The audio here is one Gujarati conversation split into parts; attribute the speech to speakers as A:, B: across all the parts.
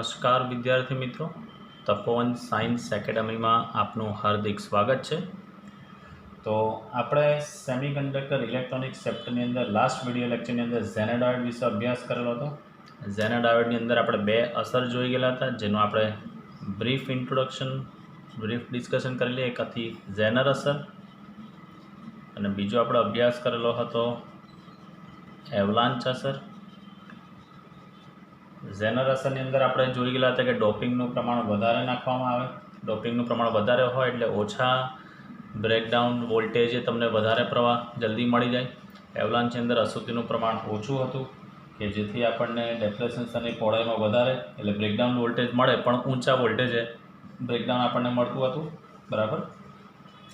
A: નમસ્કાર વિદ્યાર્થી મિત્રો, તપોવન સાયન્સ એકેડમીમાં આપનું હાર્દિક સ્વાગત છે। તો આપણે સેમિકન્ડક્ટર ઇલેક્ટ્રોનિક્સ ચેપ્ટરની અંદર લાસ્ટ વિડિયો લેક્ચરની અંદર ઝેનાડાયોડ વિશે અભ્યાસ કરેલો હતો। ઝેનાડાયોડની અંદર આપણે બે અસર જોઈ ગયેલા હતા, જેનું આપણે બ્રીફ ઇન્ટ્રોડક્શન બ્રીફ ડિસ્કશન કરેલી। એક હતી ઝેનર અસર અને બીજો આપણે અભ્યાસ કરેલો હતો એવલાન્ચ અસર। ઝેનર અસરની અંદર આપણે જોઈ ગયેલા હતા કે ડોપિંગનું પ્રમાણ વધારે નાખવામાં આવે, ડોપિંગનું પ્રમાણ વધારે હોય એટલે ઓછા બ્રેકડાઉન વોલ્ટેજે તમને વધારે પ્રવાહ જલ્દી મળી જાય। એવલાન્ચની અંદર અશુદ્ધિનું પ્રમાણ ઓછું હતું કે જેથી આપણને ડેફ્લેશન્સની પહોળાઈમાં વધારે એટલે બ્રેકડાઉન વોલ્ટેજ મળે પણ ઊંચા વોલ્ટેજે બ્રેકડાઉન આપણને મળતું હતું, બરાબર।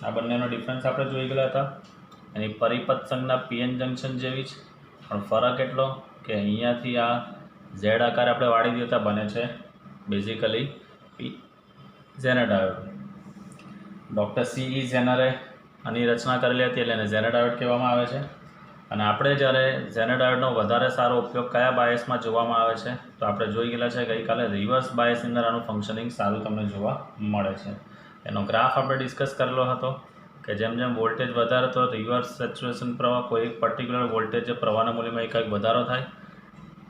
A: આ બંનેનો ડિફરન્સ આપણે જોઈ ગયેલા હતા। એની પરિપથ સંજ્ઞા પીએન જંકશન જેવી જ, પણ ફરક એટલો કે અહીંયાથી આ ઝેડ આકાર આપણે વાળી દેતા બને છે બેઝિકલી ઝેનાડાયોડ। ડૉક્ટર સી.ઈ. ઝેનરે આની રચના કરેલી હતી એટલે એને ઝેનાડાયોડ કહેવામાં આવે છે। અને આપણે જ્યારે ઝેનાડાયોડનો વધારે સારો ઉપયોગ કયા બાયસમાં જોવામાં આવે છે તો આપણે જોઈ ગયેલા છે ગઈકાલે રિવર્સ બાયસની અંદર આનું ફંક્શનિંગ સારું તમને જોવા મળે છે। એનો ગ્રાફ આપણે ડિસ્કસ કરેલો હતો કે જેમ જેમ વોલ્ટેજ વધારે તો રિવર્સ સેચ્યુરેશન પ્રવાહ કોઈ એક પર્ટિક્યુલર વોલ્ટેજ પ્રવાહના મૂલ્યમાં કંઈક વધારો થાય,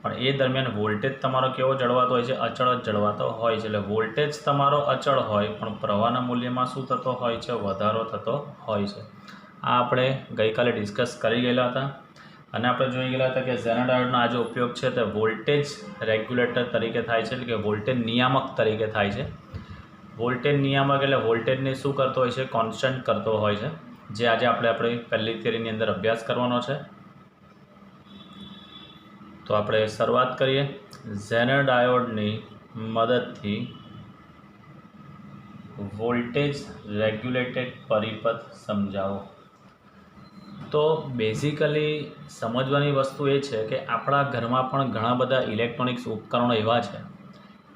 A: પણ એ દરમિયાન વોલ્ટેજ તમારો કેવો જળવાતો હોય છે? અચળ જ જળવાતો હોય છે। એટલે વોલ્ટેજ તમારો અચળ હોય પણ પ્રવાહના મૂલ્યમાં શું થતો હોય છે? વધારો થતો હોય છે। આ આપણે ગઈકાલે ડિસ્કસ કરી ગયેલા હતા અને આપણે જોઈ ગયેલા હતા કે ઝેનાડાયોડનો આ જે ઉપયોગ છે તે વોલ્ટેજ રેગ્યુલેટર તરીકે થાય છે, એટલે કે વોલ્ટેજ નિયામક તરીકે થાય છે। વોલ્ટેજ નિયામક એટલે વોલ્ટેજને શું કરતો હોય છે? કોન્સ્ટન્ટ કરતો હોય છે, જે આજે આપણી પહેલી થિયરીની અંદર અભ્યાસ કરવાનો છે। તો આપણે શરૂઆત કરીએ। ઝેનાડાયોડની મદદથી વોલ્ટેજ રેગ્યુલેટેડ પરિપથ સમજાવો। તો બેઝિકલી સમજવાની વસ્તુ એ છે કે આપણા ઘરમાં પણ ઘણા બધા ઇલેક્ટ્રોનિક્સ ઉપકરણો એવા છે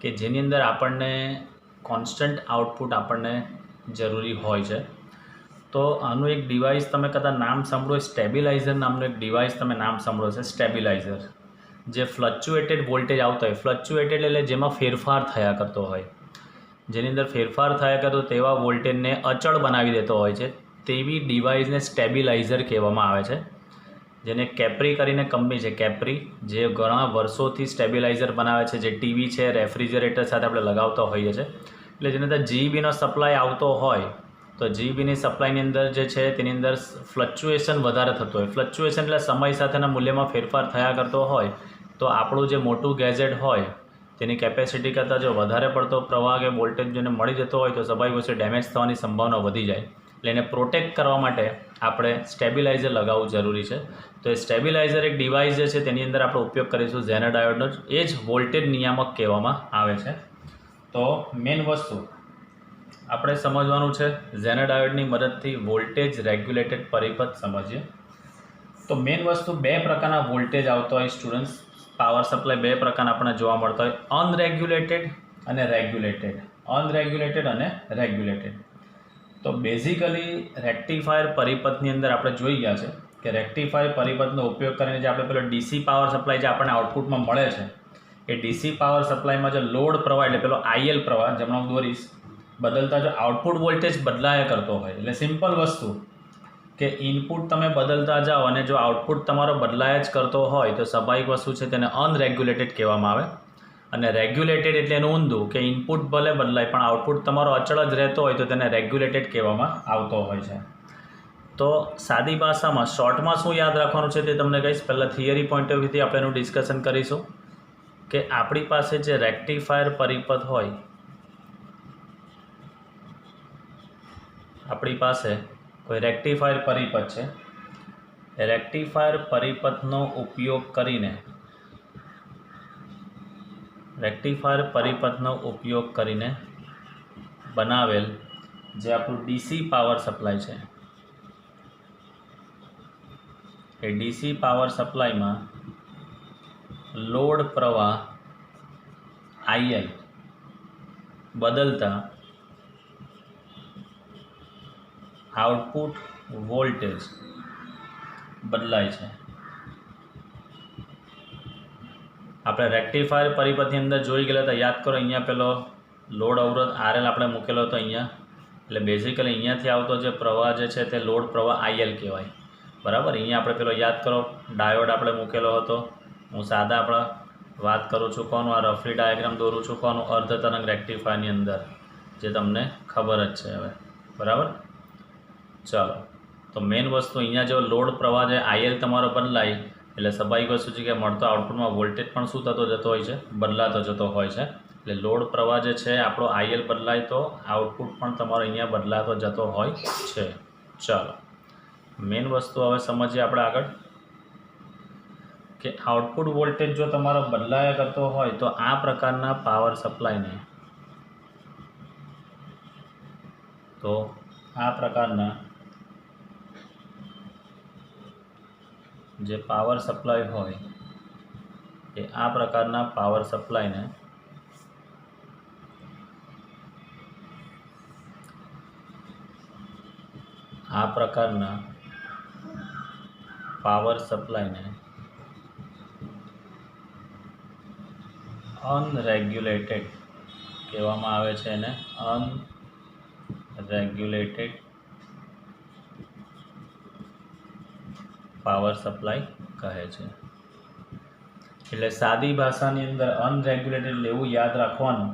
A: કે જેની અંદર આપણને કોન્સ્ટન્ટ આઉટપુટ આપણને જરૂરી હોય છે। તો આનું એક ડિવાઇસ તમે કદાચ નામ સાંભળો, સ્ટેબિલાઇઝર નામનું એક ડિવાઇસ તમે નામ સાંભળો છે, સ્ટેબિલાઇઝર, જે ફ્લક્ચ્યુએટેડ વોલ્ટેજ આવતો હોય। ફ્લક્ચ્યુએટેડ એટલે જેમાં ફેરફાર થયા કરતો હોય, જેની અંદર ફેરફાર થયા કરતો તેવા વોલ્ટેજને અચળ બનાવી દેતો હોય છે, તેવી ડિવાઇસને સ્ટેબિલાઇઝર કહેવામાં આવે છે। જેને કેપ્રી કરીને કંપની છે, કેપ્રી, જે ઘણા વર્ષોથી સ્ટેબિલાઇઝર બનાવે છે, જે ટીવી છે, રેફ્રિજરેટર સાથે આપણે લગાવતા હોઈએ છીએ। એટલે જેની અંદર જીબીનો સપ્લાય આવતો હોય તો જીબીની સપ્લાયની અંદર જે છે તેની અંદર ફ્લક્ચ્યુએશન વધારે થતું હોય। ફ્લક્ચ્યુએશન એટલે સમય સાથેના મૂલ્યમાં ફેરફાર થયા કરતો હોય તો આપણું જે મોટું ગેજેટ હોય તેની કેપેસિટી કરતાં જો વધારે પડતો પ્રવાહ કે વોલ્ટેજ જેને મળી જતો હોય તો સ્વાભાવિક વસ્તુ ડેમેજ થવાની સંભાવના વધી જાય। એટલે એને પ્રોટેક્ટ કરવા માટે આપણે સ્ટેબિલાઇઝર લગાવવું જરૂરી છે। તો એ સ્ટેબિલાઇઝર એક ડિવાઇસ જે છે તેની અંદર આપણે ઉપયોગ કરીશું ઝેનાડાયોડનો, એ જ વોલ્ટેજ નિયામક કહેવામાં આવે છે। તો મેઇન વસ્તુ આપણે સમજવાનું છે, ઝેનાડાયોડની મદદથી વોલ્ટેજ રેગ્યુલેટેડ પરિપથ સમજીએ। તો મેઇન વસ્તુ બે પ્રકારના વોલ્ટેજ આવતા હોય સ્ટુડન્ટ્સ, પાવર સપ્લાય બે પ્રકારના આપણને જોવા મળતા હોય, અનરેગ્યુલેટેડ અને રેગ્યુલેટેડ। અનરેગ્યુલેટેડ અને રેગ્યુલેટેડ। તો બેઝિકલી રેક્ટિફાયર પરિપથની અંદર આપણે જોઈ ગયા છે કે રેક્ટિફાયર પરિપથનો ઉપયોગ કરીને જે આપણે પેલો ડીસી પાવર સપ્લાય જે આપણને આઉટપુટમાં મળે છે, એ ડીસી પાવર સપ્લાયમાં જે લોડ પ્રવાહ એટલે પેલો આઈએલ પ્રવાહ જેમણે હું દોરીશ બદલતા જો આઉટપુટ વોલ્ટેજ બદલાયા કરતો હોય, એટલે સિમ્પલ વસ્તુ કે ઇનપુટ તમે બદલતા જાઓ અને જો આઉટપુટ તમારો બદલાયા જ કરતો હોય તો સ્વાભાવિક વસ્તુ છે તેને અનરેગ્યુલેટેડ કહેવામાં આવે। અને રેગ્યુલેટેડ એટલે એનું ઊંધું કે ઇનપુટ ભલે બદલાય પણ આઉટપુટ તમારો અચળ જ રહેતો હોય તો તેને રેગ્યુલેટેડ કહેવામાં આવતો હોય છે। તો સાદી ભાષામાં શોર્ટમાં શું યાદ રાખવાનું છે તે તમને કહીશ। પહેલાં થિયરી પોઈન્ટ ઓફ વ્યૂથી આપણે એનું ડિસ્કશન કરીશું કે આપણી પાસે જે રેક્ટિફાયર પરિપથ હોય, આપણી પાસે કોઈ રેક્ટિફાયર પરિપથ છે, રેક્ટિફાયર પરિપથનો ઉપયોગ કરીને બનાવેલ જે આપણું ડીસી પાવર સપ્લાય છે, એ ડીસી પાવર સપ્લાયમાં લોડ પ્રવાહ આઈએલ બદલતા આઉટપુટ વોલ્ટેજ બદલાય છે। આપણે રેક્ટિફાયર પરિપથની અંદર જોઈ ગયેલા તો યાદ કરો, અહીંયા પેલો લોડ અવરોધ RL આપણે મૂકેલો હતો અહીંયા, એટલે બેઝિકલી અહીંયાથી આવતો જે પ્રવાહ જે છે તે લોડ પ્રવાહ IL કહેવાય, બરાબર. અહીંયા આપણે પેલો યાદ કરો ડાયોડ આપણે મૂકેલો હતો. હું સાદા આપણે વાત કરું છું કોનું, આ રફલી ડાયાગ્રામ દોરું છું કોનું, અર્ધ તરંગ રેક્ટિફાયરની અંદર, જે તમને ખબર જ છે હવે, બરાબર. ચાલો, તો મેઇન વસ્તુ અહીંયા જો લોડ પ્રવાહ જે IL તમારો બદલાય એટલે સ્વાભાવિક વસ્તુ છે કે મળતો આઉટપુટમાં વોલ્ટેજ પણ શું થતો જતો હોય છે, બદલાતો જતો હોય છે. એટલે લોડ પ્રવાહ જે છે આપણો IL બદલાય તો આઉટપુટ પણ તમારો અહીંયા બદલાતો જતો હોય છે. ચાલો, મેઇન વસ્તુ હવે સમજીએ આપણે આગળ કે આઉટપુટ વોલ્ટેજ જો તમારો બદલાયા કરતો હોય તો આ પ્રકારના પાવર સપ્લાયને, તો આ પ્રકારના જે પાવર સપ્લાય હોય એ આ પ્રકારના પાવર સપ્લાયને અનરેગ્યુલેટેડ કહેવામાં આવે છે. એને અનરેગ્યુલેટેડ પાવર સપ્લાય કહે છે. એટલે સાદી ભાષાની અંદર અનરેગ્યુલેટેડ એટલે એવું યાદ રાખવાનું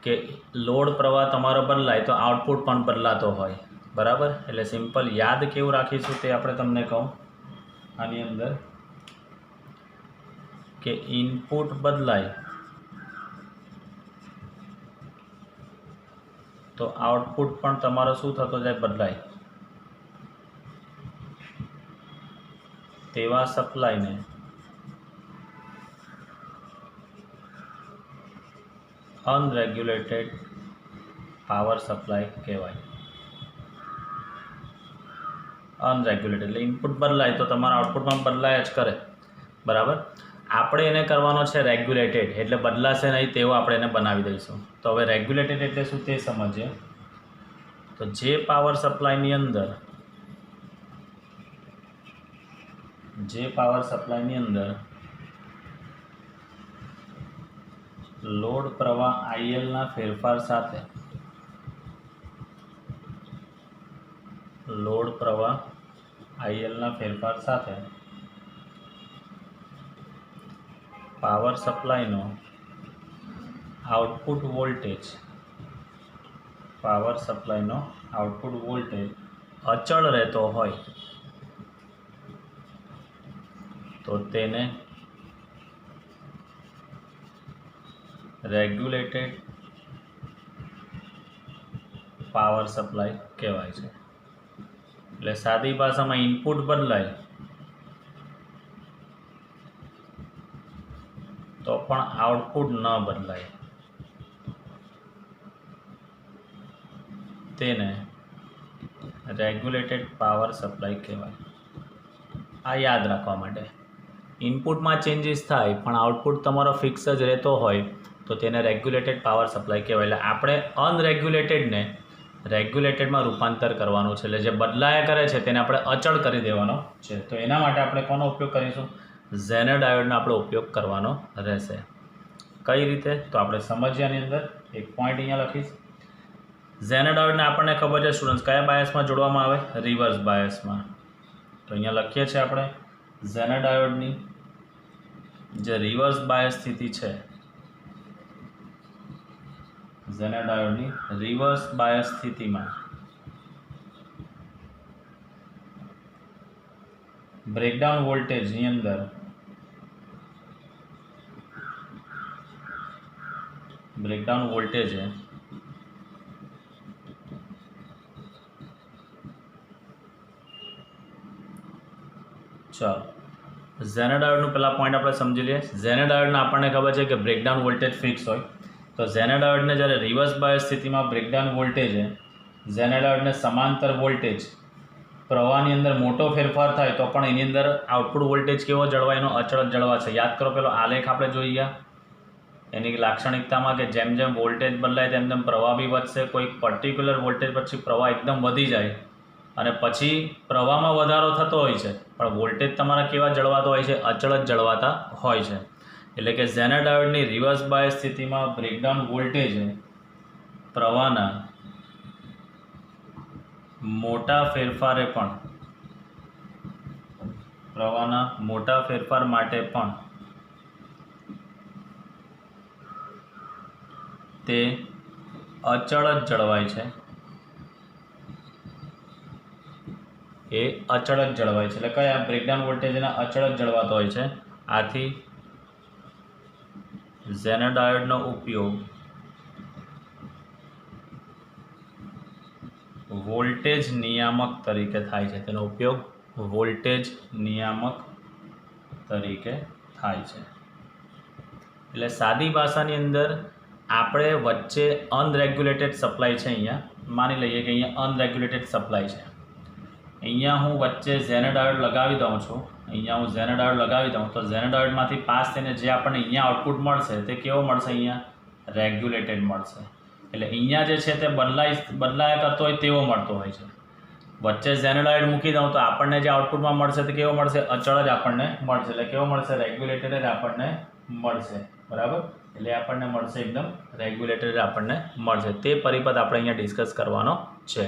A: કે લોડ પ્રવાહ તમારો બદલાય તો આઉટપુટ પણ બદલાતો હોય, બરાબર. એટલે સિમ્પલ યાદ કેવું રાખીશું તે આપણે તમને કહું આની અંદર કે ઇનપુટ બદલાય તો આઉટપુટ પણ તમારો શું થતો જાય, બદલાય. તેવા સપ્લાયને અનરેગ્યુલેટેડ પાવર સપ્લાય કહેવાય. અનરેગ્યુલેટેડ એટલે ઇનપુટ બદલાય તો તમારા આઉટપુટમાં બદલાય જ કરે, બરાબર. આપણે એને કરવાનો છે રેગ્યુલેટેડ, એટલે બદલાશે નહીં તેવો આપણે એને બનાવી દઈશું. તો હવે રેગ્યુલેટેડ એટલે શું તે સમજીએ. તો જે પાવર સપ્લાયની અંદર લોડ પ્રવાહ ILના ફેરફાર સાથે પાવર સપ્લાયનો આઉટપુટ વોલ્ટેજ અચળ રહેતો હોય તો તેને રેગ્યુલેટેડ પાવર સપ્લાય કહેવાય છે. એટલે સાદી ભાષામાં ઇનપુટ બદલાય તો પણ આઉટપુટ ન બદલાય તેને રેગ્યુલેટેડ પાવર સપ્લાય કહેવાય. આ યાદ રાખવા માટે ઇનપુટમાં ચેન્જીસ થાય પણ આઉટપુટ તમારો ફિક્સ જ રહેતો હોય તો તેને રેગ્યુલેટેડ પાવર સપ્લાય કહેવાય. એટલે આપણે અનરેગ્યુલેટેડને રેગ્યુલેટેડમાં રૂપાંતર કરવાનું છે. એટલે જે બદલાયા કરે છે તેને આપણે અચળ કરી દેવાનો છે. તો એના માટે આપણે કોનો ઉપયોગ કરીશું, ઝેનર ડાયોડનો આપણે ઉપયોગ કરવાનો રહેશે. કઈ રીતે તો આપણે સમજ્યાની અંદર એક પોઈન્ટ અહીંયા લખીશ. ઝેનર ડાયોડને આપણને ખબર છે સ્ટુડન્ટ્સ કયા બાયસમાં જોડવામાં આવે, રિવર્સ બાયસમાં. તો અહીંયા લખીએ છીએ આપણે ઝેનર ડાયોડની જે રિવર્સ બાયસ સ્થિતિ છે, ઝેનર ડાયોડની રિવર્સ બાયસ સ્થિતિમાં બ્રેકડાઉન વોલ્ટેજની અંદર બ્રેકડાઉન વોલ્ટેજ ચાલો ઝેનર ડાયોડનું પહેલાં પોઈન્ટ આપણે સમજી લઈએ. ઝેનર ડાયોડને આપણને ખબર છે કે બ્રેકડાઉન વોલ્ટેજ ફિક્સ હોય. તો ઝેનર ડાયોડને જ્યારે રિવર્સ બાયસ સ્થિતિમાં બ્રેકડાઉન વોલ્ટેજ ઝેનર ડાયોડને સમાંતર વોલ્ટેજ પ્રવાહની અંદર મોટો ફેરફાર થાય તો પણ એની અંદર આઉટપુટ વોલ્ટેજ કેવો જળવાય, એનો અચળ જળવા છે. યાદ કરો પેલો આલેખ આપણે જોઈ ગયા એની લાક્ષણિકતામાં કે જેમ જેમ વોલ્ટેજ બદલાય તેમ તેમ પ્રવાહ બી વધશે. કોઈ પર્ટિક્યુલર વોલ્ટેજ પછી પ્રવાહ એકદમ વધી જાય અને પછી પ્રવાહમાં વધારો થતો હોય છે પણ વોલ્ટેજ તમારા કેવા જળવાતો હોય છે, અચળ જ જળવાતા હોય છે. એટલે કે ઝેનર ડાયોડની રિવર્સ બાયસ સ્થિતિમાં બ્રેકડાઉન વોલ્ટેજ પ્રવાહના મોટા ફેરફાર માટે પણ તે અચળ જ જળવાય છે. એ અચળ જ જળવાય છે એટલે કયા બ્રેકડાઉન વોલ્ટેજ એના અચળ જ જળવાતો હોય છે. આથી ઝેનર ડાયોડનો ઉપયોગ વોલ્ટેજ નિયામક તરીકે થાય છે. તેનો ઉપયોગ વોલ્ટેજ નિયામક તરીકે થાય છે. એટલે સાદી ભાષાની અંદર આપણે વચ્ચે અનરેગ્યુલેટેડ સપ્લાય છે. અહીંયા માની લઈએ કે અહીંયા અનરેગ્યુલેટેડ સપ્લાય છે. અહીંયા હું વચ્ચે ઝેનર ડાયોડ લગાવી દઉં છું. તો ઝેનર ડાયોડમાંથી પાસ થઈને જે આપણને અહીંયા આઉટપુટ મળશે તે કેવો મળશે? અહીંયા રેગ્યુલેટેડ મળશે. એટલે અહીંયા જે છે તે બદલાયા કરતો હોય તેવો મળતો હોય છે. વચ્ચે ઝેનર ડાયોડ મૂકી દઉં તો આપણને જે આઉટપુટમાં મળશે તે કેવો મળશે? અચળ જ આપણને મળશે. એટલે કેવો મળશે? રેગ્યુલેટેડ જ આપણને મળશે. બરાબર, એટલે આપણને મળશે એકદમ રેગ્યુલેટેડ આપણને મળશે. તે પરિપથ આપણે અહીંયા ડિસ્કસ કરવાનો છે.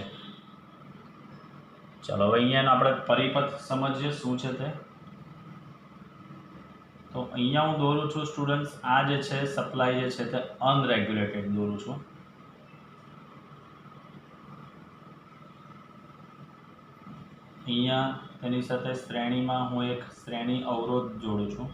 A: ચલો હવે અહીંયાનો આપણે પરિપથ સમજીએ શું છે તે. તો અહીંયા હું દોરું છું સ્ટુડન્ટ્સ, આ જે છે સપ્લાય જે છે તે અનરેગ્યુલેટેડ દોરું છું. અહીંયા તેની સાથે શ્રેણીમાં હું એક શ્રેણી અવરોધ જોડું છું.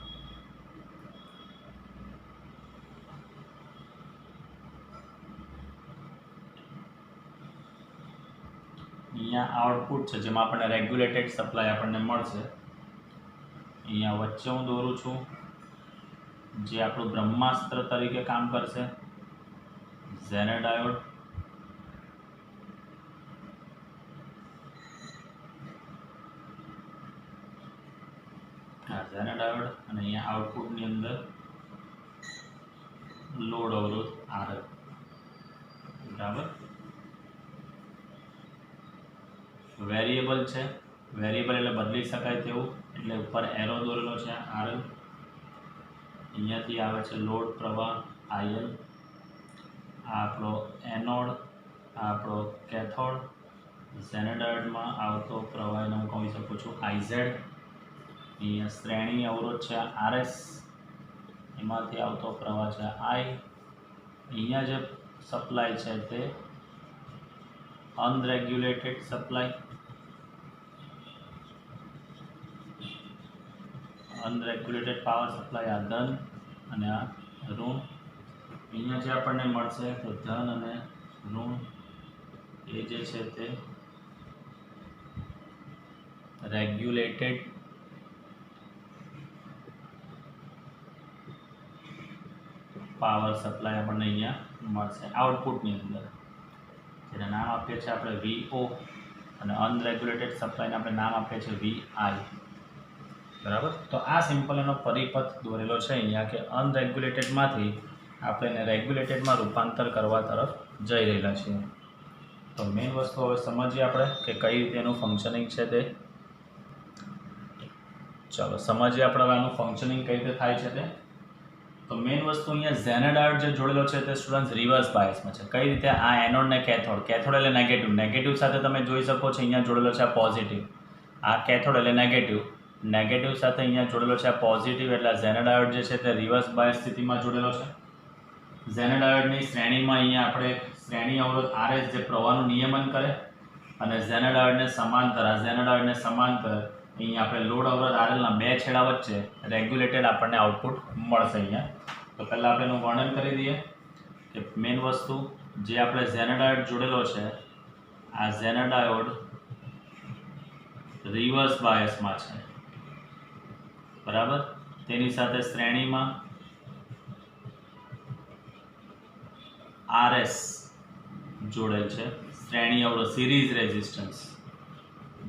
A: અહીંયા આઉટપુટ છે જેમાં આપણને રેગ્યુલેટેડ સપ્લાય આપણને મળશે. અહીંયા વચ્ચે હું દોરું છું જે આપણું બ્રહ્માસ્ત્ર તરીકે કામ કરશે, ઝેનર ડાયોડ. ઝેનર ડાયોડ અને અહીંયા આઉટપુટની અંદર લોડ અવરોધ RL. બરાબર, વેરિયેબલ છે. વેરિયેબલ એટલે બદલી શકાય તેવું, એટલે ઉપર એરો દોરેલો છે RL. અહીંયાથી આવે છે લોડ પ્રવાહ IL. આ આપણો એનોડ, આ આપણો કેથોડ. ઝેનર ડાયોડમાં આવતો પ્રવાહ એને હું કહી શકું છું IZ. અહીંયા શ્રેણી અવરોધ છે RS, એમાંથી આવતો પ્રવાહ છે I. અહીંયા જે સપ્લાય છે તે અનરેગ્યુલેટેડ સપ્લાય, અનરેગ્યુલેટેડ પાવર સપ્લાય. આ ધન અને આ ઋણ. અહીંયા જે આપણને મળશે તો ધન અને ઋણ એ જે છે તે રેગ્યુલેટેડ પાવર સપ્લાય આપણને અહીંયા મળશે આઉટપુટની અંદર, જેને નામ આપીએ છીએ આપણે VO, અને અનરેગ્યુલેટેડ સપ્લાયને આપણે નામ આપીએ છીએ VI. બરાબર, તો આ સિમ્પલ એનો પરિપથ દોરેલો છે અહીંયા કે અનરેગ્યુલેટેડમાંથી આપણે એને રેગ્યુલેટેડમાં રૂપાંતર કરવા તરફ જઈ રહેલા છીએ. તો મેઇન વસ્તુ હવે સમજીએ આપણે કે કઈ રીતે એનું ફંક્શનિંગ છે તે. ચાલો સમજીએ આપણે હવે આનું ફંક્શનિંગ કઈ રીતે થાય છે તે. તો મેઇન વસ્તુ અહીંયા ઝેનર ડાયોડ જે જોડેલો છે તે સ્ટુડન્ટ્સ રિવર્સ બાયસમાં છે. કઈ રીતે? આ એનોડ ને કેથોડ. કેથોડ એટલે નેગેટિવ, નેગેટિવ સાથે તમે જોઈ શકો છો અહીંયા જોડેલો છે આ પોઝિટિવ. આ કેથોડ એટલે નેગેટિવ, નેગેટિવ સાથે અહીંયા જોડેલો છે આ પોઝિટિવ. એટલે ઝેનર ડાયોડ જે છે તે રિવર્સ બાયસ સ્થિતિમાં જોડેલો છે. ઝેનર ડાયોડની શ્રેણીમાં અહીંયા આપણે શ્રેણી અવરોધ RS જે પ્રવાહનું નિયમન કરે, અને ઝેનર ડાયોડને સમાંતર, આ ઝેનર ડાયોડને સમાંતર અહીંયા આપણે લોડ અવરોધ RLના બે છેડા વચ્ચે રેગ્યુલેટેડ આપણને આઉટપુટ મળશે અહીંયા. તો પહેલાં આપણે એનું વર્ણન કરી દઈએ કે મેઇન વસ્તુ જે આપણે ઝેનર ડાયોડ જોડેલો છે, આ ઝેનર ડાયોડ રિવર્સ બાયસમાં છે. બરાબર, તેની સાથે શ્રેણીમાં RS જોડેલ છે, શ્રેણી અવરોધ સિરીઝ રેઝિસ્ટન્સ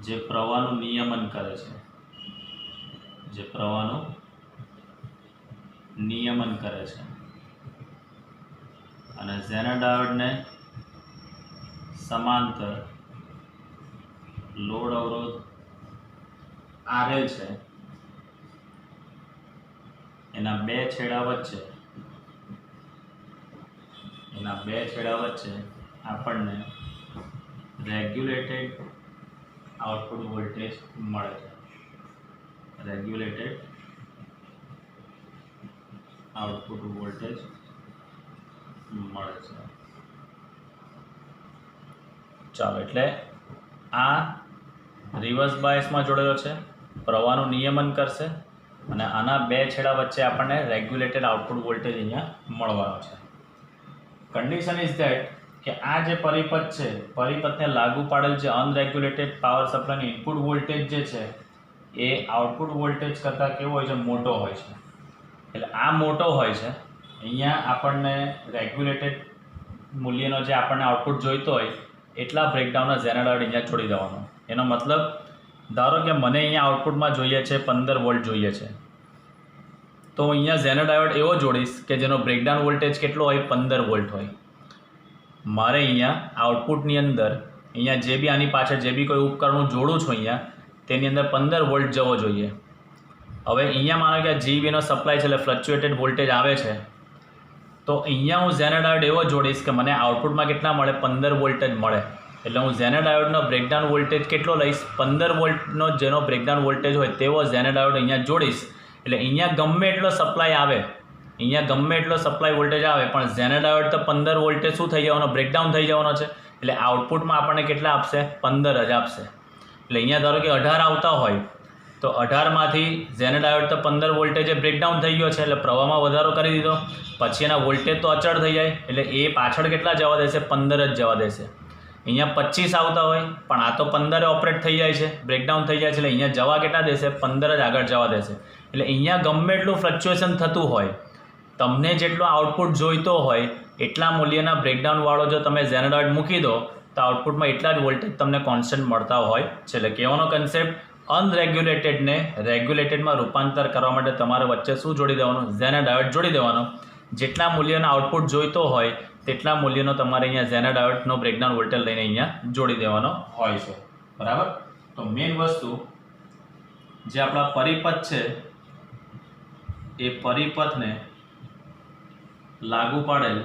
A: જે પ્રવાહનું નિયમન કરે છે, જે પ્રવાહનું નિયમન કરે છે. અને ઝેનર ડાયોડને સમાંતર લોડ અવરોધ RL છે, એના બે છેડા વચ્ચે આપણને રેગ્યુલેટેડ આઉટપુટ વોલ્ટેજ મળે છે. રેગ્યુલેટેડ આઉટપુટ વોલ્ટેજ મળે છે. ચાલો, એટલે આ રિવર્સ બાયસમાં જોડેલો છે, પ્રવાહનું નિયમન કરશે અને આના બે છેડા વચ્ચે આપણને રેગ્યુલેટેડ આઉટપુટ વોલ્ટેજ અહીંયા મળવાનો છે. કન્ડિશન ઇઝ ધેટ કે આ જે પરિપથ છે, પરિપથને લાગુ પાડેલ જે અનરેગ્યુલેટેડ પાવર સપ્લાયનો ઇનપુટ વોલ્ટેજ જે છે એ આઉટપુટ વોલ્ટેજ કરતાં કેવો હોય છે? મોટો હોય છે. એટલે આ મોટો હોય છે. અહીંયા આપણને રેગ્યુલેટેડ મૂલ્યનો જે આપણને આઉટપુટ જોઈતો હોય એટલા બ્રેકડાઉનના ઝેના ડાયોડ અહીંયા છોડી દેવાનો. એનો મતલબ ધારો કે મને અહીંયા આઉટપુટમાં જોઈએ છે 15 વોલ્ટ જોઈએ છે, તો હું અહીંયા ઝેના ડાયોડ એવો જોડીશ કે જેનો બ્રેકડાઉન વોલ્ટેજ કેટલો હોય? 15 વોલ્ટ હોય. મારે અહીંયા આઉટપુટની અંદર અહીંયા જે બી આની પાછળ જે બી કોઈ ઉપકરણ હું જોડું છું અહીંયા તેની અંદર 15 વોલ્ટ જવો જોઈએ. હવે અહીંયા માનો કે જીબીનો સપ્લાય છે એટલે ફ્લક્ચ્યુએટેડ વોલ્ટેજ આવે છે, તો અહીંયા હું ઝેના ડાયોડ એવો જોડીશ કે મને આઉટપુટમાં કેટલા મળે? 15 વોલ્ટ જ મળે. એટલે હું ઝેના ડાયોડનો બ્રેકડાઉન વોલ્ટેજ કેટલો લઈશ? 15 વોલ્ટનો જેનો બ્રેકડાઉન વોલ્ટેજ હોય તેવો ઝેના ડાયોડ અહીંયા જોડીશ. એટલે અહીંયા ગમે એટલો સપ્લાય આવે, વોલ્ટેજ આવે, પણ ઝેના ડાયોડ તો 15 વોલ્ટેજ શું થઈ જવાનો? બ્રેકડાઉન થઈ જવાનો છે. એટલે આઉટપુટમાં આપણને કેટલા આપશે? 15 જ આપશે. એટલે અહીંયા ધારો કે 18 આવતા હોય તો 18માંથી ઝેના ડાયોડ તો 15 વોલ્ટેજે બ્રેકડાઉન થઈ ગયો છે એટલે પ્રવાહમાં વધારો કરી દીધો. પછી એના વોલ્ટેજ તો અચળ થઈ જાય એટલે એ પાછળ કેટલા જવા દેશે? 15 જ જવા દેશે. અહીંયા 25 આવતા હોય પણ આ તો 15 ઓપરેટ થઈ જાય છે, બ્રેકડાઉન થઈ જાય છે, એટલે અહીંયા જવા કેટલા દેશે? 15 જ આગળ જવા દેશે. એટલે અહીંયા ગમે એટલું ફ્લક્ચ્યુએશન થતું હોય, તમને જેટલો આઉટપુટ જોઈતો હોય એટલા મૂલ્યના બ્રેકડાઉનવાળો જો તમે ઝેના ડાયોડ મૂકી દો તો આઉટપુટમાં એટલા જ વોલ્ટેજ તમને કોન્સ્ટન્ટ મળતા હોય છે. એટલે કહેવાનો કન્સેપ્ટ, અનરેગ્યુલેટેડને રેગ્યુલેટેડમાં રૂપાંતર કરવા માટે તમારે વચ્ચે શું જોડી દેવાનું? ઝેના ડાયોડ જોડી દેવાનો. જેટલા મૂલ્યનો આઉટપુટ જોઈતો હોય તેટલા મૂલ્યનો તમારે અહીંયા ઝેના ડાયોડનો બ્રેકડાઉન વોલ્ટેજ લઈને અહીંયા જોડી દેવાનો હોય છે. બરાબર? તો મેઇન વસ્તુ જે આપણા પરિપથ છે એ પરિપથને લાગુ પાડેલ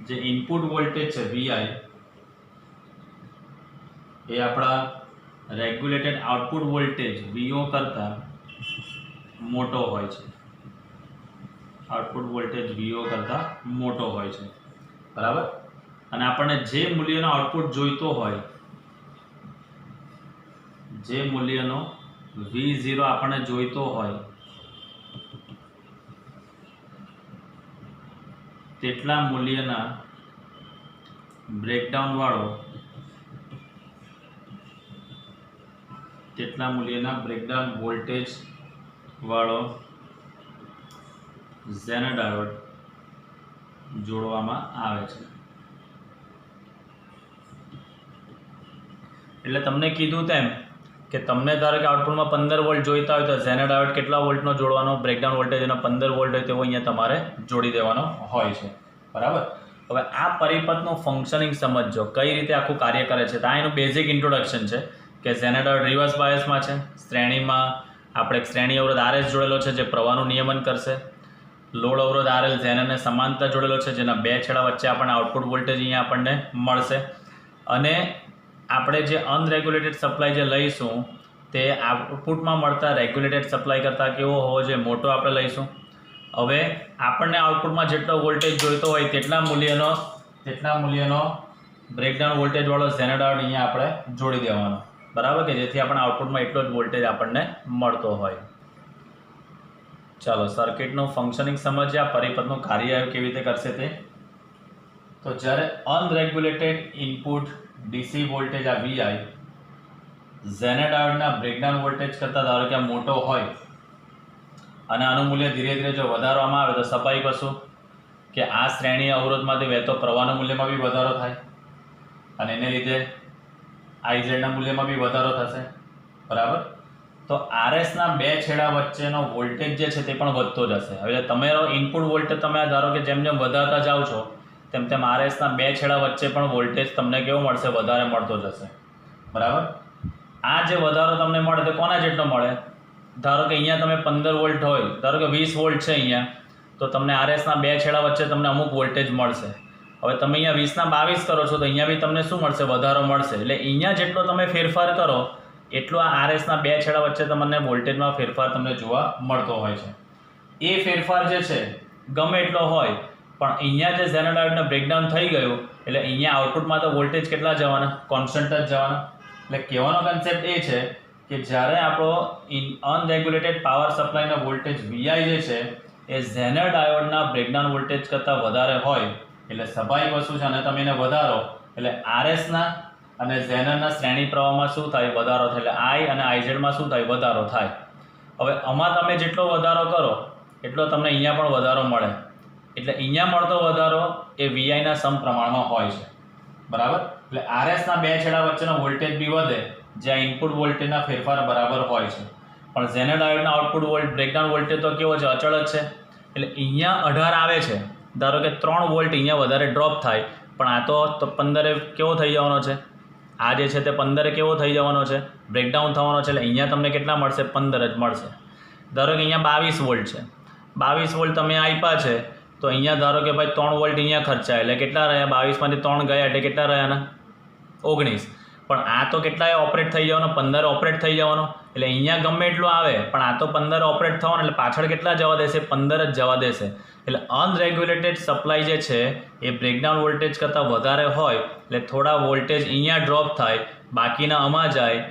A: જે ઇનપુટ વોલ્ટેજ છે વીઆઈ એ આપણા રેગ્યુલેટેડ આઉટપુટ વોલ્ટેજ વીઓ કરતાં મોટો હોય છે. આઉટપુટ વોલ્ટેજ વીઓ કરતાં મોટો હોય છે. બરાબર? અને આપણને જે મૂલ્યનો આઉટપુટ જોઈતો હોય, જે મૂલ્યનો V0 આપણને જોઈતો હોય તેટલા મૂલ્યના બ્રેકડાઉન વોલ્ટેજ વાળો ઝેના ડાયોડ જોડવામાં આવે છે. એટલે તમને કીધું તેમ કે તમને ધારો કે આઉટપુટમાં 15 વોલ્ટ જોઈતા હોય તો ઝેના ડાયોડ કેટલા વોલ્ટનો જોડવાનો? બ્રેકડાઉન વોલ્ટેજ એનો 15 વોલ્ટ હોય તેવો અહીંયા તમારે જોડી દેવાનો હોય છે. બરાબર? હવે આ પરિપથનું ફંક્શનિંગ સમજજો, કઈ રીતે આખું કાર્ય કરે છે. તો આ એનું બેઝિક ઇન્ટ્રોડક્શન છે કે ઝેના ડાયોડ રિવર્સ બાયસમાં છે. શ્રેણીમાં આપણે એક શ્રેણી અવરોધ RS જોડેલો છે જે પ્રવાહનું નિયમન કરશે. લોડ અવરોધ RL ઝેનાને સમાંતર જોડેલો છે જેના બે છેડા વચ્ચે આપણને આઉટપુટ વોલ્ટેજ અહીંયા આપણને મળશે. અને આપણે જે અનરેગ્યુલેટેડ સપ્લાય જે લઈશું તે આઉટપુટમાં મળતા રેગ્યુલેટેડ સપ્લાય કરતાં કેવો હોવો જોઈએ? મોટો આપણે લઈશું. હવે આપણને આઉટપુટમાં જેટલો વોલ્ટેજ જોઈતો હોય તેટલા મૂલ્યનો બ્રેકડાઉન વોલ્ટેજવાળો ઝેના ડાયોડ અહીંયા આપણે જોડી દેવાનો. બરાબર? કે જેથી આપણે આઉટપુટમાં એટલો જ વોલ્ટેજ આપણને મળતો હોય. ચાલો, સર્કિટનું ફંક્શનિંગ સમજ્યા, પરિપથનું કાર્ય કેવી રીતે કરશે તે. તો જ્યારે અનરેગ્યુલેટેડ ઇનપુટ ડીસી વોલ્ટેજ આ વીઆઈ ઝેના ડાયોડના બ્રેકડાઉન વોલ્ટેજ કરતાં ધારો કે આ મોટો હોય અને આનું મૂલ્ય ધીરે ધીરે જો વધારવામાં આવે તો સ્વાભાવિક વસ્તુ કે આ શ્રેણી અવરોધમાંથી વહેતો પ્રવાહના મૂલ્યમાં બી વધારો થાય અને એને લીધે આઈઝેડના મૂલ્યમાં બી વધારો થશે. બરાબર? તો આરએસના બે છેડા વચ્ચેનો વોલ્ટેજ જે છે તે પણ વધતો જશે. હવે તમારો ઇનપુટ વોલ્ટેજ તમે ધારો કે જેમ જેમ વધારતા જાઓ છો તેમ તેમ આરએસના બે છેડા વચ્ચે પણ વોલ્ટેજ તમને કેવો મળશે? વધારે મળતો જશે. બરાબર? આ જે વધારો તમને મળે તે કોના જેટલો મળે? ધારો કે અહીંયા તમે 15 વોલ્ટ હોય, ધારો કે 20 વોલ્ટ છે અહીંયા, તો તમને આરએસના બે છેડા વચ્ચે તમને અમુક વોલ્ટેજ મળશે. હવે તમે અહીંયા 20ના 22 કરો છો તો અહીંયા બી તમને શું મળશે? વધારો મળશે. એટલે અહીંયા જેટલો તમે ફેરફાર કરો એટલો આ આરએસના બે છેડા વચ્ચે તમને વોલ્ટેજમાં ફેરફાર તમને જોવા મળતો હોય છે. એ ફેરફાર જે છે ગમે એટલો હોય, પણ અહીંયા જે ઝેનર ડાયોડનું બ્રેકડાઉન થઈ ગયું એટલે અહીંયા આઉટપુટમાં તો વોલ્ટેજ કેટલા જવાના? કોન્સ્ટન્ટ જ જવાના. એટલે કહેવાનો કન્સેપ્ટ એ છે કે જ્યારે આપણો અનરેગ્યુલેટેડ પાવર સપ્લાયનો વોલ્ટેજ વીઆઈ જે છે એ ઝેનર ડાયોડના બ્રેકડાઉન વોલ્ટેજ કરતાં વધારે હોય એટલે સ્વાભાવિક વસ્તુ છે, અને તમે એને વધારો એટલે આરએસના અને ઝેનરના શ્રેણી પ્રવાહમાં શું થાય? વધારો થાય. એટલે આઈ અને આઈઝેડમાં શું થાય? વધારો થાય. હવે આમાં તમે જેટલો વધારો કરો એટલો તમને અહીંયા પણ વધારો મળે. એટલે અહીંયા મળતો વધારો એ વીઆઈના સમપ્રમાણમાં હોય છે, બરાબર. એટલે આરએસના બે છેડા વચ્ચેનો વોલ્ટેજ બી વધે જ્યાં ઇનપુટ વોલ્ટેજના ફેરફાર બરાબર હોય છે. પણ ઝેનર ડાયોડના આઉટપુટ બ્રેકડાઉન વોલ્ટેજ તો કેવો છે? અચળ જ છે. એટલે અહીંયા 18 આવે છે, ધારો કે 3 વોલ્ટ અહીંયા વધારે ડ્રોપ થાય, પણ આ તો 15 કેવો થઈ જવાનો છે? આ જે છે તે 15 કેવો થઈ જવાનો છે? બ્રેકડાઉન થવાનો છે. એટલે અહીંયા તમને કેટલા મળશે? 15 જ મળશે. ધારો કે અહીંયા 22 વોલ્ટ છે, 22 વોલ્ટ તમે આપ્યા છે, તો અહીંયા ધારો કે ભાઈ 3 વોલ્ટ અહીંયા ખર્ચાય એટલે કેટલા રહ્યા? 22માંથી 3 ગયા એટલે કેટલા રહ્યાના? 19. પણ આ તો કેટલાએ ઓપરેટ થઈ જવાનો? 15 ઓપરેટ થઈ જવાનો. એટલે અહીંયા ગમે એટલું આવે પણ આ તો 15 ઓપરેટ થવાનો એટલે પાછળ કેટલા જવા દેશે? 15 જ જવા દેશે. એટલે અનરેગ્યુલેટેડ સપ્લાય જે છે એ બ્રેકડાઉન વોલ્ટેજ કરતાં વધારે હોય એટલે થોડા વોલ્ટેજ અહીંયા ડ્રોપ થાય, બાકીના આમાં જાય.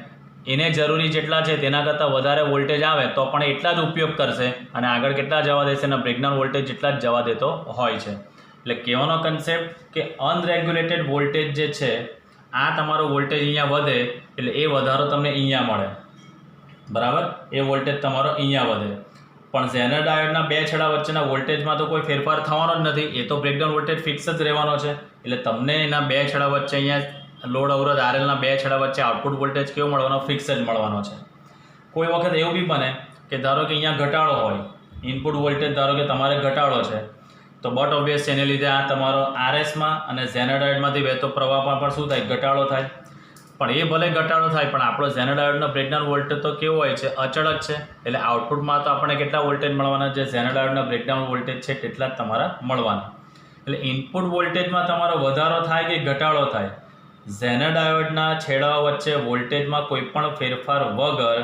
A: એને જરૂરી જેટલા છે તેના કરતાં વધારે વોલ્ટેજ આવે તો પણ એટલા જ ઉપયોગ કરશે અને આગળ કેટલા જવા દેશે? એના બ્રેકડાઉન વોલ્ટેજ જેટલા જ જવા દેતો હોય છે. એટલે કહેવાનો કન્સેપ્ટ કે અનરેગ્યુલેટેડ વોલ્ટેજ જે છે આ તમારો વોલ્ટેજ અહીંયા વધે એટલે એ વધારો તમને અહીંયા મળે, બરાબર. એ વોલ્ટેજ તમારો અહીંયા વધે. પણ ઝેનર ડાયોડના બે છેડા વચ્ચેના વોલ્ટેજમાં તો કોઈ ફેરફાર થવાનો જ નથી. એ તો બ્રેકડાઉન વોલ્ટેજ ફિક્સ જ રહેવાનો છે. એટલે તમને એના બે છેડા વચ્ચે અહીંયા લોડ અવરોધ આરએલના બે છેડા વચ્ચે આઉટપુટ વોલ્ટેજ કેવો મળવાનો? ફિક્સ જ મળવાનો છે. કોઈ વખત એવું બી બને કે ધારો કે અહીંયા ઘટાડો હોય, ઇનપુટ વોલ્ટેજ ધારો કે તમારે ઘટાડો છે, તો બટ ઓબ્વિયસ એને લીધે આ તમારો આરએસમાં અને ઝેનર ડાયોડમાંથી વહેતો પ્રવાહમાં પણ શું થાય? ઘટાડો થાય. પણ એ ભલે ઘટાડો થાય પણ આપણો ઝેનર ડાયોડનો બ્રેકડાઉન વોલ્ટેજ તો કેવો હોય છે? અચળ જ છે. એટલે આઉટપુટમાં તો આપણને કેટલા વોલ્ટેજ મળવાના? જે ઝેનર ડાયોડના બ્રેકડાઉન વોલ્ટેજ છે તેટલા જ તમારા મળવાના. એટલે ઇનપુટ વોલ્ટેજમાં તમારો વધારો થાય કે ઘટાડો થાય, ઝેનર ડાયોડના છેડાઓ વચ્ચે વોલ્ટેજમાં કોઈ પણ ફેરફાર વગર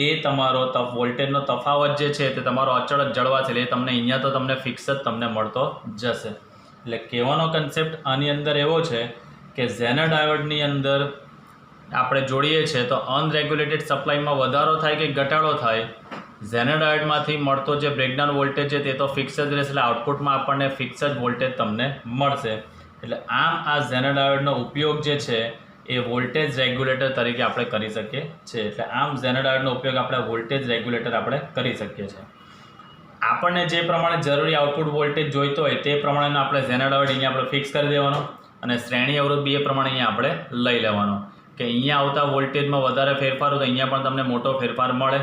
A: એ તમારો વોલ્ટેજનો તફાવત જે છે તે તમારો અચળ જ જળવાશે. એટલે એ તમને અહીંયા તો તમને ફિક્સ જ તમને મળતો જશે. એટલે કહેવાનો કન્સેપ્ટ આની અંદર એવો છે કે ઝેનર ડાયોડની અંદર આપણે જોડીએ છીએ તો અનરેગ્યુલેટેડ સપ્લાયમાં વધારો થાય કે ઘટાડો થાય, ઝેનર ડાયોડમાંથી મળતો જે બ્રેકડાઉન વોલ્ટેજ છે તે તો ફિક્સ જ રહેશે. એટલે આઉટપુટમાં આપણને ફિક્સ જ વોલ્ટેજ તમને મળશે. એટલે આમ આ ઝેનર ડાયોડનો ઉપયોગ જે છે એ વોલ્ટેજ રેગ્યુલેટર તરીકે આપણે કરી શકીએ છીએ. એટલે આમ ઝેનર ડાયોડનો ઉપયોગ આપણે વોલ્ટેજ રેગ્યુલેટર આપણે કરી શકીએ છીએ. આપણને જે પ્રમાણે જરૂરી આઉટપુટ વોલ્ટેજ જોઈતો હોય તે પ્રમાણેનો આપણે ઝેનર ડાયોડ અહીંયા આપણે ફિક્સ કરી દેવાનો અને શ્રેણી અવરોધ બી એ પ્રમાણે અહીંયા આપણે લઈ લેવાનો કે અહીંયા આવતા વોલ્ટેજમાં વધારે ફેરફાર હોય તો અહીંયા પણ તમને મોટો ફેરફાર મળે,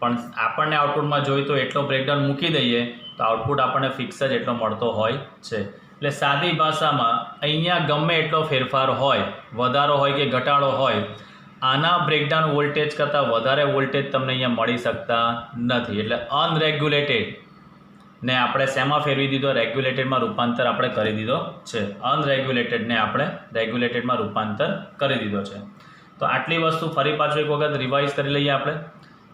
A: પણ આપણને આઉટપુટમાં જોઈતો એટલો બ્રેકડાઉન મૂકી દઈએ તો આઉટપુટ આપણને ફિક્સ જ એટલો મળતો હોય છે. એટલે સાદી ભાષામાં અહીંયા ગમે એટલો ફેરફાર હોય, વધારો હોય કે ઘટાડો હોય, આના બ્રેકડાઉન વોલ્ટેજ કરતાં વધારે વોલ્ટેજ તમને અહીંયા મળી શકતા નથી. એટલે અનરેગ્યુલેટેડ ને આપણે શેમાં ફેરવી દીધો? રેગ્યુલેટેડમાં રૂપાંતર આપણે કરી દીધો છે. અનરેગ્યુલેટેડને આપણે રેગ્યુલેટેડમાં રૂપાંતર કરી દીધો છે. તો આટલી વસ્તુ ફરી પાછું એક વખત રિવાઇઝ કરી લઈએ આપણે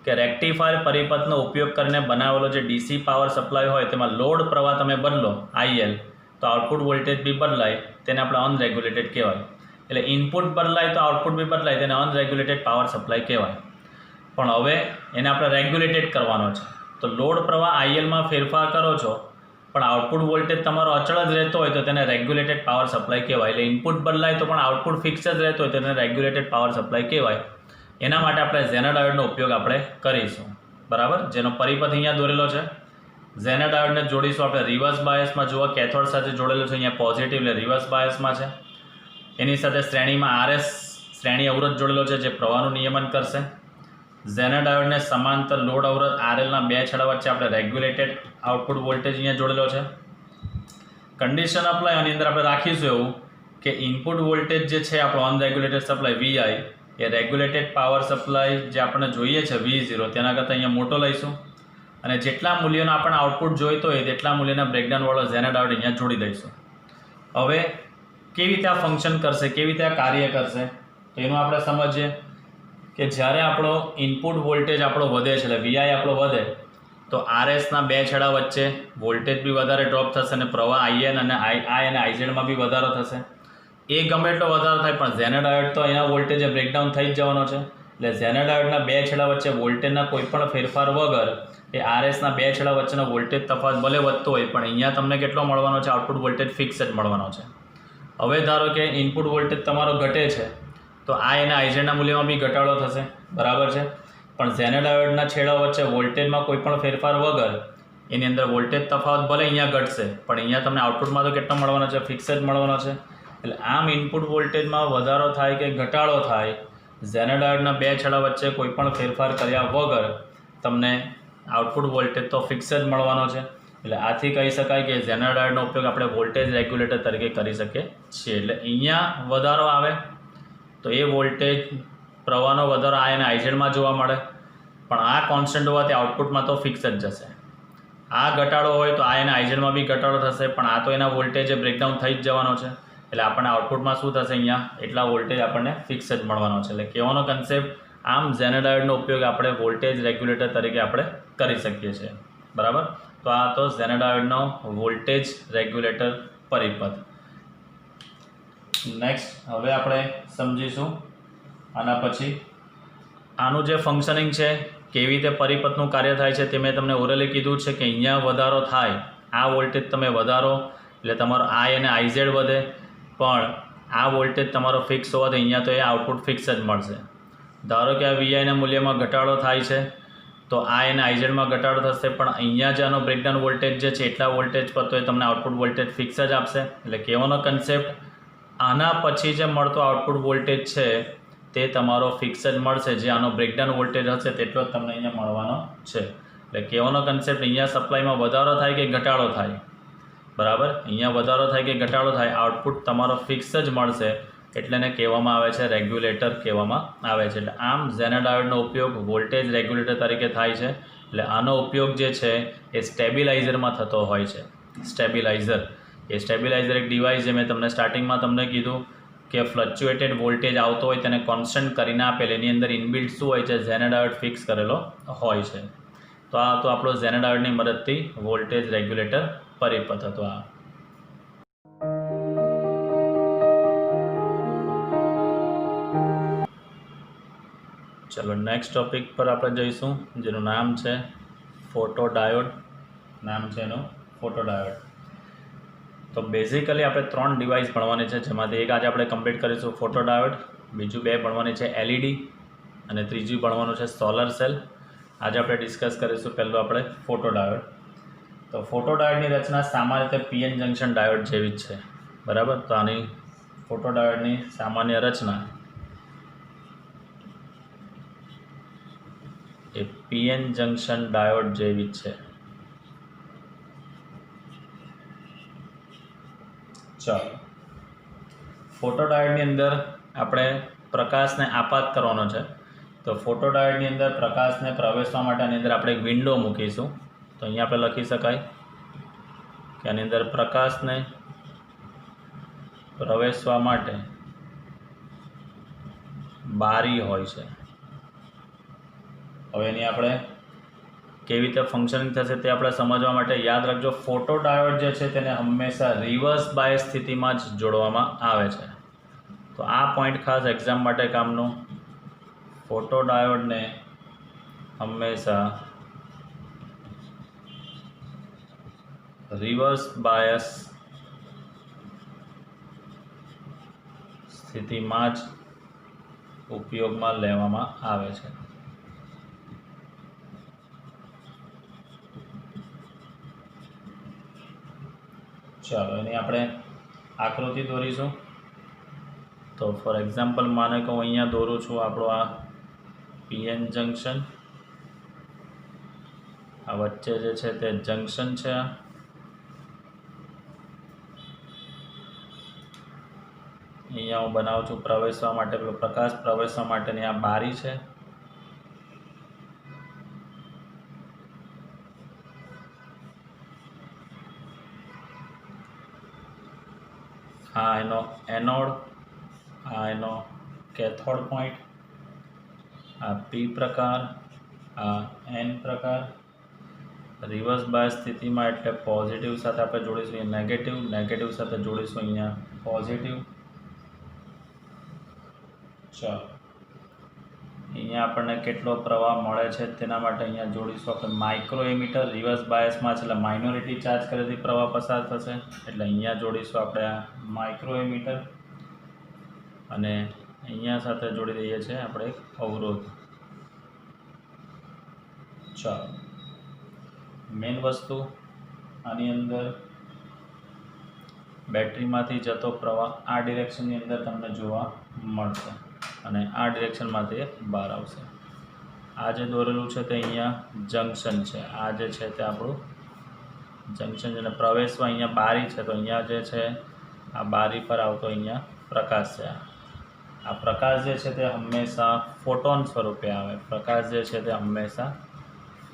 A: કે રેક્ટિફાયર પરિપથનો ઉપયોગ કરીને બનાવેલો જે ડીસી પાવર સપ્લાય હોય તેમાં લોડ પ્રવાહ તમે બદલો IL તો આઉટપુટ વોલ્ટેજ બી બદલાય, તેને આપણે અનરેગ્યુલેટેડ કહેવાય. એટલે ઇનપુટ બદલાય તો આઉટપુટ બી બદલાય, તેને અનરેગ્યુલેટેડ પાવર સપ્લાય કહેવાય. પણ હવે એને આપણે રેગ્યુલેટેડ કરવાનો છે. તો લોડ પ્રવાહ ILમાં ફેરફાર કરો છો પણ આઉટપુટ વોલ્ટેજ તમારો અચળ જ રહેતો હોય તો તેને રેગ્યુલેટેડ પાવર સપ્લાય કહેવાય. એટલે ઇનપુટ બદલાય તો પણ આઉટપુટ ફિક્સ જ રહેતો હોય તો તેને રેગ્યુલેટેડ પાવર સપ્લાય કહેવાય. એના માટે આપણે ઝેનર ડાયોડનો ઉપયોગ આપણે કરીશું, બરાબર. જેનો પરિપથ અહીંયા દોરેલો છે. ઝેનર ડાયોડને જોડીશું આપણે રિવર્સ બાયસમાં. જુઓ કેથોડ સાથે જોડેલો છે, અહીંયા પોઝિટિવ એટલે રિવર્સ બાયસમાં છે. એની સાથે શ્રેણીમાં RS શ્રેણી અવરોધ જોડેલો છે જે પ્રવાહનું નિયમન કરશે. ઝેનર ડાયોડને સમાંતર લોડ અવરોધ RLના બે છેડા વચ્ચે આપણે રેગ્યુલેટેડ આઉટપુટ વોલ્ટેજ અહીંયા જોડેલો છે. કન્ડિશન અપ્લાય આની અંદર આપણે રાખીશું એવું કે ઇનપુટ વોલ્ટેજ જે છે આપણો અનરેગ્યુલેટેડ સપ્લાય VI એ રેગ્યુલેટેડ પાવર સપ્લાય જે આપણને જોઈએ છે V0 તેના કરતાં અહીંયા મોટો લઈશું અને જેટલા મૂલ્યોનો આપણને આઉટપુટ જોઈતો હોય તેટલા મૂલ્યના બ્રેકડાઉનવાળો ઝેના ડાયોડ અહીંયા જોડી દઈશું. હવે કેવી રીતે આ ફંક્શન કરશે, કેવી રીતે આ કાર્ય કરશે તો એનું આપણે સમજીએ કે જ્યારે આપણો ઇનપુટ વોલ્ટેજ આપણો વધે છે, એટલે વીઆઈ આપણો વધે તો આરએસના બે છેડા વચ્ચે વોલ્ટેજ બી વધારે ડ્રોપ થશે અને પ્રવાહ આઈએન અને આઈ અને આઈઝેડમાં બી વધારો થશે. એ ગમે એટલો વધારો થાય પણ ઝેના ડાયોડ તો એના વોલ્ટેજ બ્રેકડાઉન થઈ જ જવાનો છે. એટલે ઝેના ડાયોડના બે છેડા વચ્ચે વોલ્ટેજના કોઈ પણ ફેરફાર વગર એ આરએસના બે છેડા વચ્ચેનો વોલ્ટેજ તફાવત ભલે વધતો હોય પણ અહીંયા તમને કેટલો મળવાનો છે, આઉટપુટ વોલ્ટેજ ફિક્સ જ મળવાનો છે. હવે ધારો કે ઇનપુટ વોલ્ટેજ તમારો ઘટે છે તો આ એના આઈઝેડના મૂલ્યમાં બી ઘટાડો થશે, બરાબર છે. પણ ઝેના ડાયોડના છેડા વચ્ચે વોલ્ટેજમાં કોઈ પણ ફેરફાર વગર એની અંદર વોલ્ટેજ તફાવત ભલે અહીંયા ઘટશે પણ અહીંયા તમને આઉટપુટમાં તો કેટલો મળવાનો છે, ફિક્સ જ મળવાનો છે. એટલે આમ ઇનપુટ વોલ્ટેજમાં વધારો થાય કે ઘટાડો થાય, ઝેના ડાયોડના બે છેડા વચ્ચે કોઈ પણ ફેરફાર કર્યા વગર તમને આઉટપુટ વોલ્ટેજ તો ફિક્સ જ મળવાનો છે. એટલે આથી કહી શકાય કે ઝેના ડાયોડનો ઉપયોગ આપણે વોલ્ટેજ રેગ્યુલેટર તરીકે કરી શકીએ છીએ. એટલે અહીંયા વધારો આવે તો એ વોલ્ટેજ પ્રવાહનો વધારો આ અને આઈઝેડમાં જોવા મળે પણ આ કોન્સ્ટન્ટ હોવાથી આઉટપુટમાં તો ફિક્સ જ જશે. આ ઘટાડો હોય તો આ અને આઈઝેડમાં બી ઘટાડો થશે પણ આ તો એના વોલ્ટેજ બ્રેકડાઉન થઈ જ જવાનો છે. એટલે આપણને આઉટપુટમાં શું થશે, અહીંયા એટલા વોલ્ટેજ આપણને ફિક્સ જ મળવાનો છે. એટલે કહેવાનો કન્સેપ્ટ આમ ઝેના ડાયોડનો ઉપયોગ આપણે વોલ્ટેજ રેગ્યુલેટર તરીકે આપણે કરી શકીએ છીએ, બરાબર. તો આ તો ઝેના ડાયોડનો વોલ્ટેજ રેગ્યુલેટર પરિપથ. નેક્સ્ટ હવે આપણે સમજીશું આના પછી આનું જે ફંક્શનિંગ છે, કેવી રીતે પરિપથનું કાર્ય થાય છે તે મેં તમને ઓરલી કીધું છે કે અહીંયા વધારો થાય, આ વોલ્ટેજ તમે વધારો એટલે તમારો આઈ અને આઈઝેડ વધે પણ આ વોલ્ટેજ તમારો ફિક્સ હોવાથી અહીંયા તો એ આઉટપુટ ફિક્સ જ મળશે. ધારો કે આ વીઆઈના મૂલ્યમાં ઘટાડો થાય છે તો આ અને આઈઝેડમાં ઘટાડો થશે પણ અહીંયા જે આનો બ્રેકડાઉન વોલ્ટેજ જે છે એટલા વોલ્ટેજ પર તો એ તમને આઉટપુટ વોલ્ટેજ ફિક્સ જ આપશે. એટલે કહેવાનો કન્સેપ્ટ આના પછી જે મળતો આઉટપુટ વોલ્ટેજ છે તે તમારો ફિક્સ જ મળશે, જે આનો બ્રેકડાઉન વોલ્ટેજ હશે તેટલો જ તમને અહીંયા મળવાનો છે. એટલે કહેવાનો કન્સેપ્ટ અહીંયા સપ્લાયમાં વધારો થાય કે ઘટાડો થાય, બરાબર, અહીંયા વધારો થાય કે ઘટાડો થાય આઉટપુટ તમારો ફિક્સ જ મળશે એટલે એને કહેવામાં આવે છે રેગ્યુલેટર કહેવામાં આવે છે. એટલે આમ ઝેના ડાયોડનો ઉપયોગ વોલ્ટેજ રેગ્યુલેટર તરીકે થાય છે. એટલે આનો ઉપયોગ જે છે એ સ્ટેબિલાઇઝરમાં થતો હોય છે. સ્ટેબિલાઇઝર એક ડિવાઇસ જે મેં તમને સ્ટાર્ટિંગમાં તમને કીધું કે ફ્લક્ચ્યુએટેડ વોલ્ટેજ આવતો હોય તેને કોન્સ્ટન્ટ કરીને આપેલ, એની અંદર ઇનબિલ્ટ શું હોય છે, ઝેના ડાયોડ ફિક્સ કરેલો હોય છે. તો આ તો આપણો ઝેના ડાયોડની મદદથી વોલ્ટેજ રેગ્યુલેટર પરિપથ હતો. આ ચલો નેક્સ્ટ ટોપિક પર આપણે જઈશું જેનું નામ છે ફોટોડાયોડ. નામ છે એનું ફોટોડાયોડ. તો બેઝિકલી આપણે 3 ડિવાઇસ ભણવાની છે જેમાંથી એક આજે આપણે કમ્પ્લીટ કરીશું ફોટોડાયોડ, બીજું 2 ભણવાની છે એલઈડી અને ત્રીજું ભણવાનું છે સોલર સેલ. આજે આપણે ડિસ્કસ કરીશું પહેલું આપણે ફોટોડાયોડ. તો ફોટોડાયોડની રચના સામાન્ય રીતે પીએન જંક્શન ડાયોડ જેવી જ છે, બરાબર. તો આની ફોટોડાયોડની સામાન્ય રચના એ પીએન જંક્શન ડાયોડ જેવી જ છે. ચાલો, ફોટોડાયોડની અંદર આપણે પ્રકાશને આપાત કરવાનો છે. તો ફોટોડાયોડની અંદર પ્રકાશને પ્રવેશવા માટે આની અંદર આપણે એક વિન્ડો મૂકીશું. તો અહીંયા આપણે લખી શકાય કે આની અંદર પ્રકાશને પ્રવેશવા માટે બારી હોય છે. હવે એની આપણે કેવી રીતે ફંક્શનિંગ થશે તે આપણે સમજવા માટે યાદ રાખજો, ફોટોડાયોડ જે છે તેને હંમેશા રિવર્સ બાયસ સ્થિતિમાં જ જોડવામાં આવે છે. તો આ પોઈન્ટ ખાસ એક્ઝામ માટે કામનો. ફોટોડાયોડને હંમેશા રિવર્સ બાયસ સ્થિતિમાં જ ઉપયોગમાં લેવામાં આવે છે. ચાલો એની આપણે આકૃતિ દોરીશું. તો ફોર એક્ઝામ્પલ માને કે હું અહીંયા દોરું છું આપણું આ પીએન જંક્શન, આ વચ્ચે જે છે તે જંક્શન છે. અહીંયા હું બનાવું છું પ્રવેશવા માટે, પેલો પ્રકાશ પ્રવેશવા માટેની આ બારી છે. આ એનો એનોડ, આ એનો કેથોડ પોઈન્ટ, આ પી પ્રકાર, આ એન પ્રકાર. રિવર્સ બાયસ સ્થિતિમાં એટલે પોઝિટિવ સાથે આપણે જોડીશું અહીંયા નેગેટિવ, નેગેટિવ સાથે જોડીશું અહીંયા પોઝિટિવ. ચાલો, અહીંયા આપણને કેટલો પ્રવાહ મળે છે તેના માટે અહીંયા જોડીશું આપણે માઇક્રો એમીટર. રિવર્સ બાયસમાં છે એટલે માઇનોરિટી ચાર્જ કરેથી પ્રવાહ પસાર થશે એટલે અહીંયા જોડીશું આપણે આ માઇક્રો એમીટર. અને અહીંયા સાથે જોડી દઈએ છીએ આપણે એક અવરોધ. ચાલો, મેઇન વસ્તુ આની અંદર બેટરીમાંથી જતો પ્રવાહ આ ડિરેક્શનની અંદર તમને જોવા મળશે અને આ ડિરેક્શનમાંથી બહાર આવશે. આ જે દોરેલું છે તે અહીંયા જંક્શન છે. આ જે છે તે આપણું જંક્શન છે અને પ્રવેશમાં અહીંયા બારી છે. તો અહીંયા જે છે આ બારી પર આવતો અહીંયા પ્રકાશ છે. આ પ્રકાશ જે છે તે હંમેશા ફોટોન સ્વરૂપે આવે. પ્રકાશ જે છે તે હંમેશા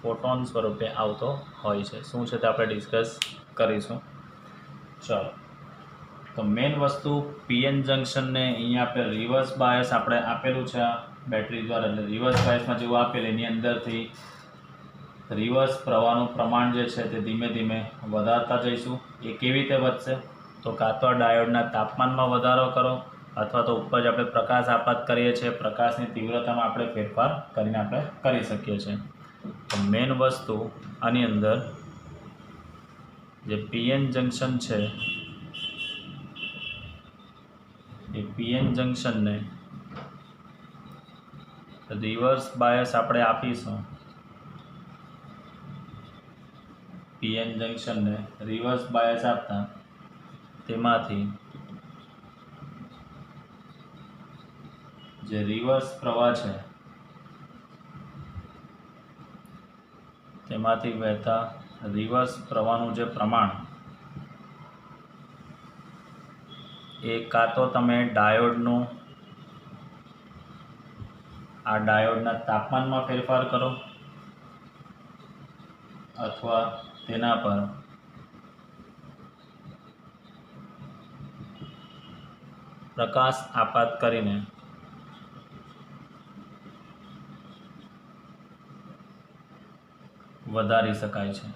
A: ફોટોન સ્વરૂપે આવતો હોય છે. શું છે તે આપણે ડિસ્કસ કરીશું. ચલો, તો મેઇન વસ્તુ પીએન જંક્શનને અહીંયા આપણે રિવર્સ બાયસ આપણે આપેલું છે આ બેટરી દ્વારા. એટલે રિવર્સ બાયસમાં જેવું આપેલ એની અંદરથી રિવર્સ પ્રવાહનું પ્રમાણ જે છે તે ધીમે ધીમે વધારતા જઈશું. એ કેવી રીતે વધશે? તો કાં તો ડાયોડના તાપમાનમાં વધારો કરો અથવા તો ઉપર જ આપણે પ્રકાશ આપાત કરીએ છીએ પ્રકાશની તીવ્રતામાં આપણે ફેરફાર કરીને આપણે કરી શકીએ છીએ. તો મેઇન વસ્તુ આની અંદર જે પીએન જંક્શન છે એ પીએન જંક્શનને રિવર્સ બાયસ આપણે આપીશું. પીએન જંક્શનને રિવર્સ બાયસ આપતા તેમાંથી જે રિવર્સ પ્રવાહ છે તેમાંથી વહેતા રિવર્સ પ્રવાહનું જે પ્રમાણ એ કાં તો તમે ડાયોડનું આ ડાયોડના તાપમાનમાં ફેરફાર કરો અથવા તેના પર પ્રકાશ આપાત કરીને વધારી શકાય છે.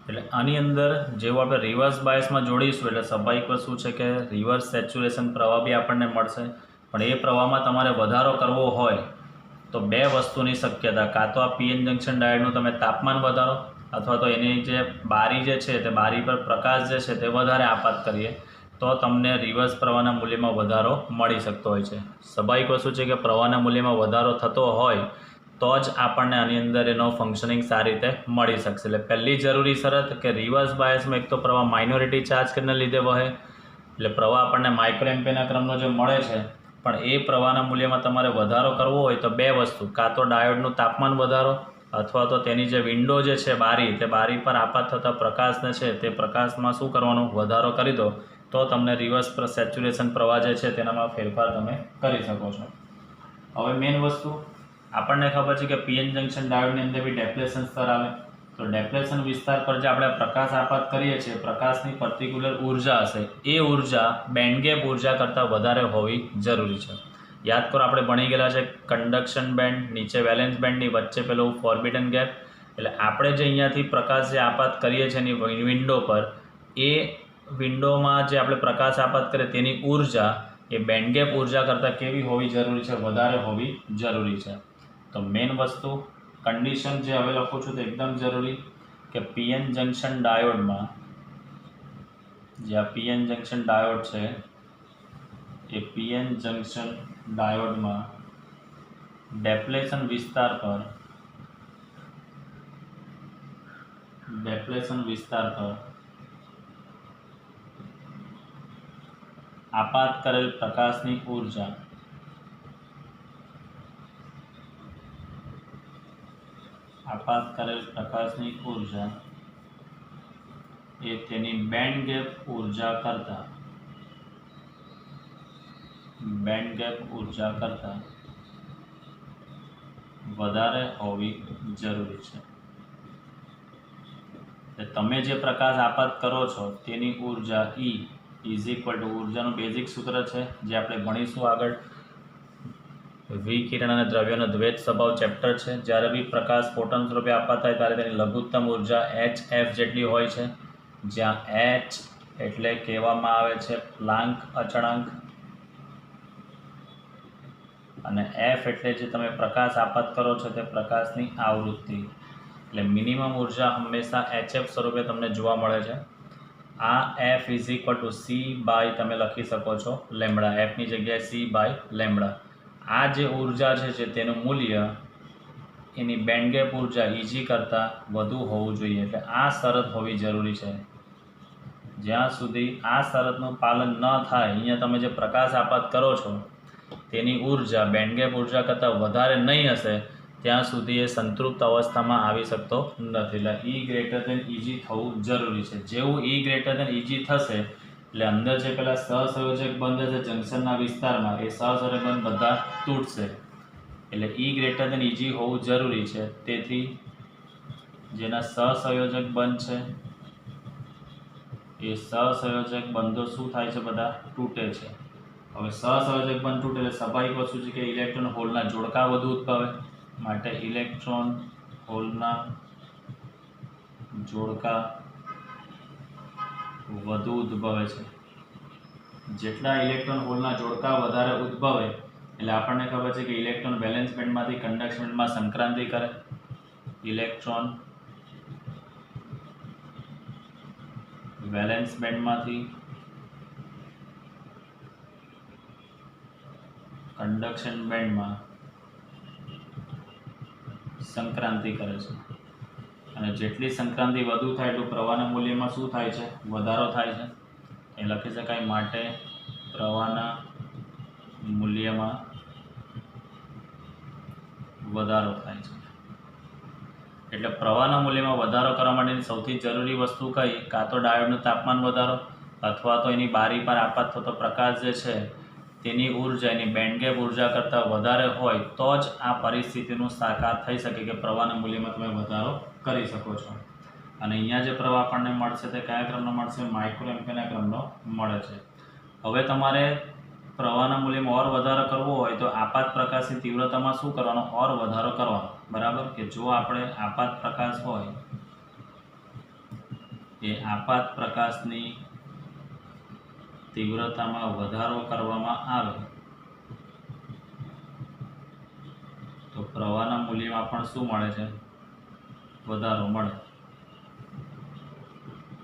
A: એટલે આની અંદર જેવું આપણે રિવર્સ બાયસમાં જોડીશું એટલે સ્વાભાવિક વસ્તુ છે કે રિવર્સ સેચ્યુરેશન પ્રવાહ બી આપણને મળશે. પણ એ પ્રવાહમાં તમારે વધારો કરવો હોય તો બે વસ્તુની શક્યતા, કાં તો આ પીએન જંક્શન ડાયોડનું તમે તાપમાન વધારો અથવા તો એની જે બારી જે છે તે બારી પર પ્રકાશ જે છે તે વધારે આપાત કરીએ તો તમને રિવર્સ પ્રવાહના મૂલ્યમાં વધારો મળી શકતો હોય છે. સ્વાભાવિક વસ્તુ છે કે પ્રવાહના મૂલ્યમાં વધારો થતો હોય તો જ આપણને આની અંદર એનો ફંક્શનિંગ સારી રીતે મળી શકશે. એટલે પહેલી જરૂરી શરત કે રિવર્સ બાયસમાં એક તો પ્રવાહ માઇનોરિટી ચાર્જ કરીને લીધે વહે એટલે પ્રવાહ આપણને માઇક્રો એમ્પિયરના ક્રમનો જે મળે છે. પણ એ પ્રવાહના મૂલ્યમાં તમારે વધારો કરવો હોય તો બે વસ્તુ, કાં તો ડાયોડનું તાપમાન વધારો અથવા તો તેની જે વિન્ડો જે છે બારી, તે બારી પર આપાત થતા પ્રકાશને છે તે પ્રકાશમાં શું કરવાનું, વધારો કરી દો તો તમને રિવર્સ સેચ્યુરેશન પ્રવાહ જે છે તેનામાં ફેરફાર તમે કરી શકો છો. હવે મેઇન વસ્તુ આપણને ખબર છે કે પીએન જંક્શન ડાયોડની અંદર બી ડેપ્લેશન સ્તર આવે. તો ડેપ્લેશન વિસ્તાર પર જે આપણે પ્રકાશ આપાત કરીએ છીએ પ્રકાશની પર્ટિક્યુલર ઉર્જા હશે એ ઉર્જા બેન્ડગેપ ઉર્જા કરતાં વધારે હોવી જરૂરી છે. યાદ કરો આપણે ભણી ગયેલા છે કંડક્શન બેન્ડ, નીચે વેલેન્સ બેન્ડની વચ્ચે પેલો ફોરબિડન ગેપ. એટલે આપણે જે અહીંયાથી પ્રકાશ જે આપાત કરીએ છીએ એની વિન્ડો પર એ વિન્ડોમાં જે આપણે પ્રકાશ આપાત કરીએ તેની ઉર્જા એ બેન્ડગેપ ઉર્જા કરતાં કેવી હોવી જરૂરી છે, વધારે હોવી જરૂરી છે. તો મેઇન વસ્તુ કન્ડિશન જે હવે લખું છું તો એકદમ જરૂરી કે પીએન જંક્શન ડાયોડમાં જે આ પીએન જંક્શન ડાયોડ છે એ પીએન જંક્શન ડાયોડમાં ડેપ્લેશન વિસ્તાર પર આપાત કરેલ પ્રકાશની ઉર્જા એ તેની બેન્ડ ગેપ ઉર્જા કરતાં વધારે હોવી જરૂરી છે. તમે જે પ્રકાશ આપાત કરો છો તેની ઉર્જા E ઇઝ ઇક્વલ ટુ ઉર્જાનું બેઝિક સૂત્ર છે જે આપણે ભણીશું આગળ. વિકિરણ અને દ્રવ્યનો દ્વૈત સ્વભાવ ચેપ્ટર છે. જ્યારે બી પ્રકાશ ફોટોન સ્વરૂપે આપાત થાય ત્યારે તેની લઘુત્તમ ઉર્જા hf જેટલી હોય છે, જ્યાં h એટલે કહેવામાં આવે છે પ્લાન્ક અચળાંક અને f એટલે જે તમે પ્રકાશ આપાત કરો છો તે પ્રકાશની આવૃત્તિ. એટલે મિનિમમ ઉર્જા હંમેશા hf સ્વરૂપે તમને જોવા મળે છે. આ f is equal to c by તમે લખી શકો છો લેમડા, fની જગ્યાએ c બાય લેમડા. આ જે ઉર્જા છે તેનું મૂલ્ય એની બેન્ડગેપ ઉર્જા Eg કરતાં વધુ હોવું જોઈએ. એટલે આ શરત હોવી જરૂરી છે. જ્યાં સુધી આ શરતનું પાલન ન થાય, અહીંયા તમે જે પ્રકાશ આપાત કરો છો તેની ઉર્જા બેન્ડગેપ ઉર્જા કરતાં વધારે નહીં હશે ત્યાં સુધી એ સંતૃપ્ત અવસ્થામાં આવી શકતો નથી. એટલે E ગ્રેટર દેન Eg થવું જરૂરી છે. જેવું E ગ્રેટર દેન Eg થશે એટલે અંદર જે પેલા સહસંયોજક બંધ છે જંક્શનના વિસ્તારમાં, એ સહસંયોજક બંધ બધા તૂટશે. એટલે E ગ્રેટર દેન Eg હોવું જરૂરી છે. તેથી જેના સહસંયોજક બંધ છે એ સહસંયોજક બંધો શું થાય છે? બધા તૂટે છે. હવે સહસંયોજક બંધ તૂટે એટલે સ્વાભાવિક વસ્તુ છે કે ઇલેક્ટ્રોન હોલના જોડકા વધુ ઉદ્ભવે. માટે ઇલેક્ટ્રોન હોલના જોડકા વધુ ઉદ્ભવે છે. જેટલા ઇલેક્ટ્રોન હોલના જોડકા વધારે ઉદ્ભવે એટલે આપણને ખબર છે કે ઇલેક્ટ્રોન વેલેન્સ બેન્ડમાંથી કંડક્શન બેન્ડમાં સંક્રાંતિ કરે. ઇલેક્ટ્રોન વેલેન્સ બેન્ડમાંથી કંડક્શન બેન્ડમાં સંક્રાંતિ કરે છે. અને જેટલી સંક્રાંતિ વધુ થાય એટલું પ્રવાહના મૂલ્યમાં શું થાય છે? વધારો થાય છે. એ લખી શકાય માટે પ્રવાહના મૂલ્યમાં વધારો થાય છે. એટલે પ્રવાહના મૂલ્યમાં વધારો કરવા માટેની સૌથી જરૂરી વસ્તુ કઈ? કાં તો ડાયોડનું તાપમાન વધારો અથવા તો એની બારી પર આપાત થતો પ્રકાશ જે છે તેની ઉર્જા એની બેન્ડગેપ ઉર્જા કરતાં વધારે હોય તો જ આ પરિસ્થિતિનું સાકાર થઈ શકે કે પ્રવાહના મૂલ્યમાં તમે વધારો કરી શકો છો. અને અહીંયા જે પ્રવાહ આપણને મળશે તે કયા ક્રમનો મળશે? માઇક્રો એમ્પિયરના ક્રમનો મળે છે. હવે તમારે પ્રવાહના મૂલ્યમાં ઓર વધારો કરવો હોય તો આપાત પ્રકાશની તીવ્રતામાં શું કરવાનો? ઓર વધારો કરવાનો. બરાબર કે જો આપણે આપાત પ્રકાશ હોય એ આપાત પ્રકાશની તીવ્રતામાં વધારો કરવામાં આવે તો પ્રવાહના મૂલ્યમાં પણ શું મળે છે? વધારો મળે.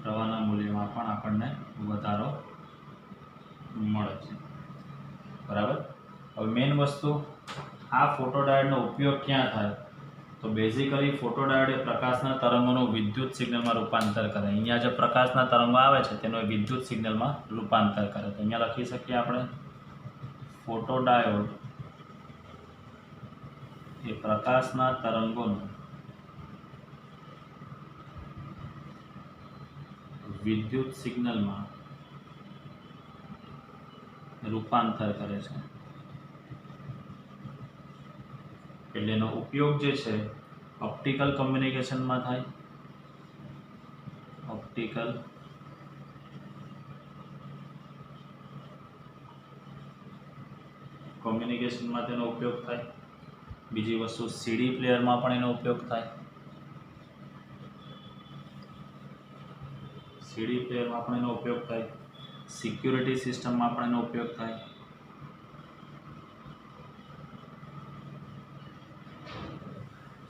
A: પ્રવાહના મૂલ્યમાં પણ આપણને વધારો મળે છે. બરાબર. હવે મેઇન વસ્તુ, આ ફોટોડાયોડનો ઉપયોગ ક્યાં થાય? તો બેઝિકલી ફોટોડાયોડ એ પ્રકાશના તરંગોનું વિદ્યુત સિગ્નલમાં રૂપાંતર કરે. અહીંયા જે પ્રકાશના તરંગો આવે છે તેનું વિદ્યુત સિગ્નલમાં રૂપાંતર કરે. તો અહીંયા લખી શકીએ આપણે ફોટોડાયોડ એ પ્રકાશના તરંગોનું વિદ્યુત સિગ્નલમાં રૂપાંતર કરે છે. એટલે એનો ઉપયોગ જે છે ઓપ્ટિકલ કમ્યુનિકેશનમાં થાય. ઓપ્ટિકલ કમ્યુનિકેશનમાં તેનો ઉપયોગ થાય. બીજી વસ્તુ સીડી પ્લેયરમાં પણ એનો ઉપયોગ થાય. સીડી પ્લેયરમાં પણ એનો ઉપયોગ થાય. સિક્યુરિટી સિસ્ટમમાં પણ એનો ઉપયોગ થાય.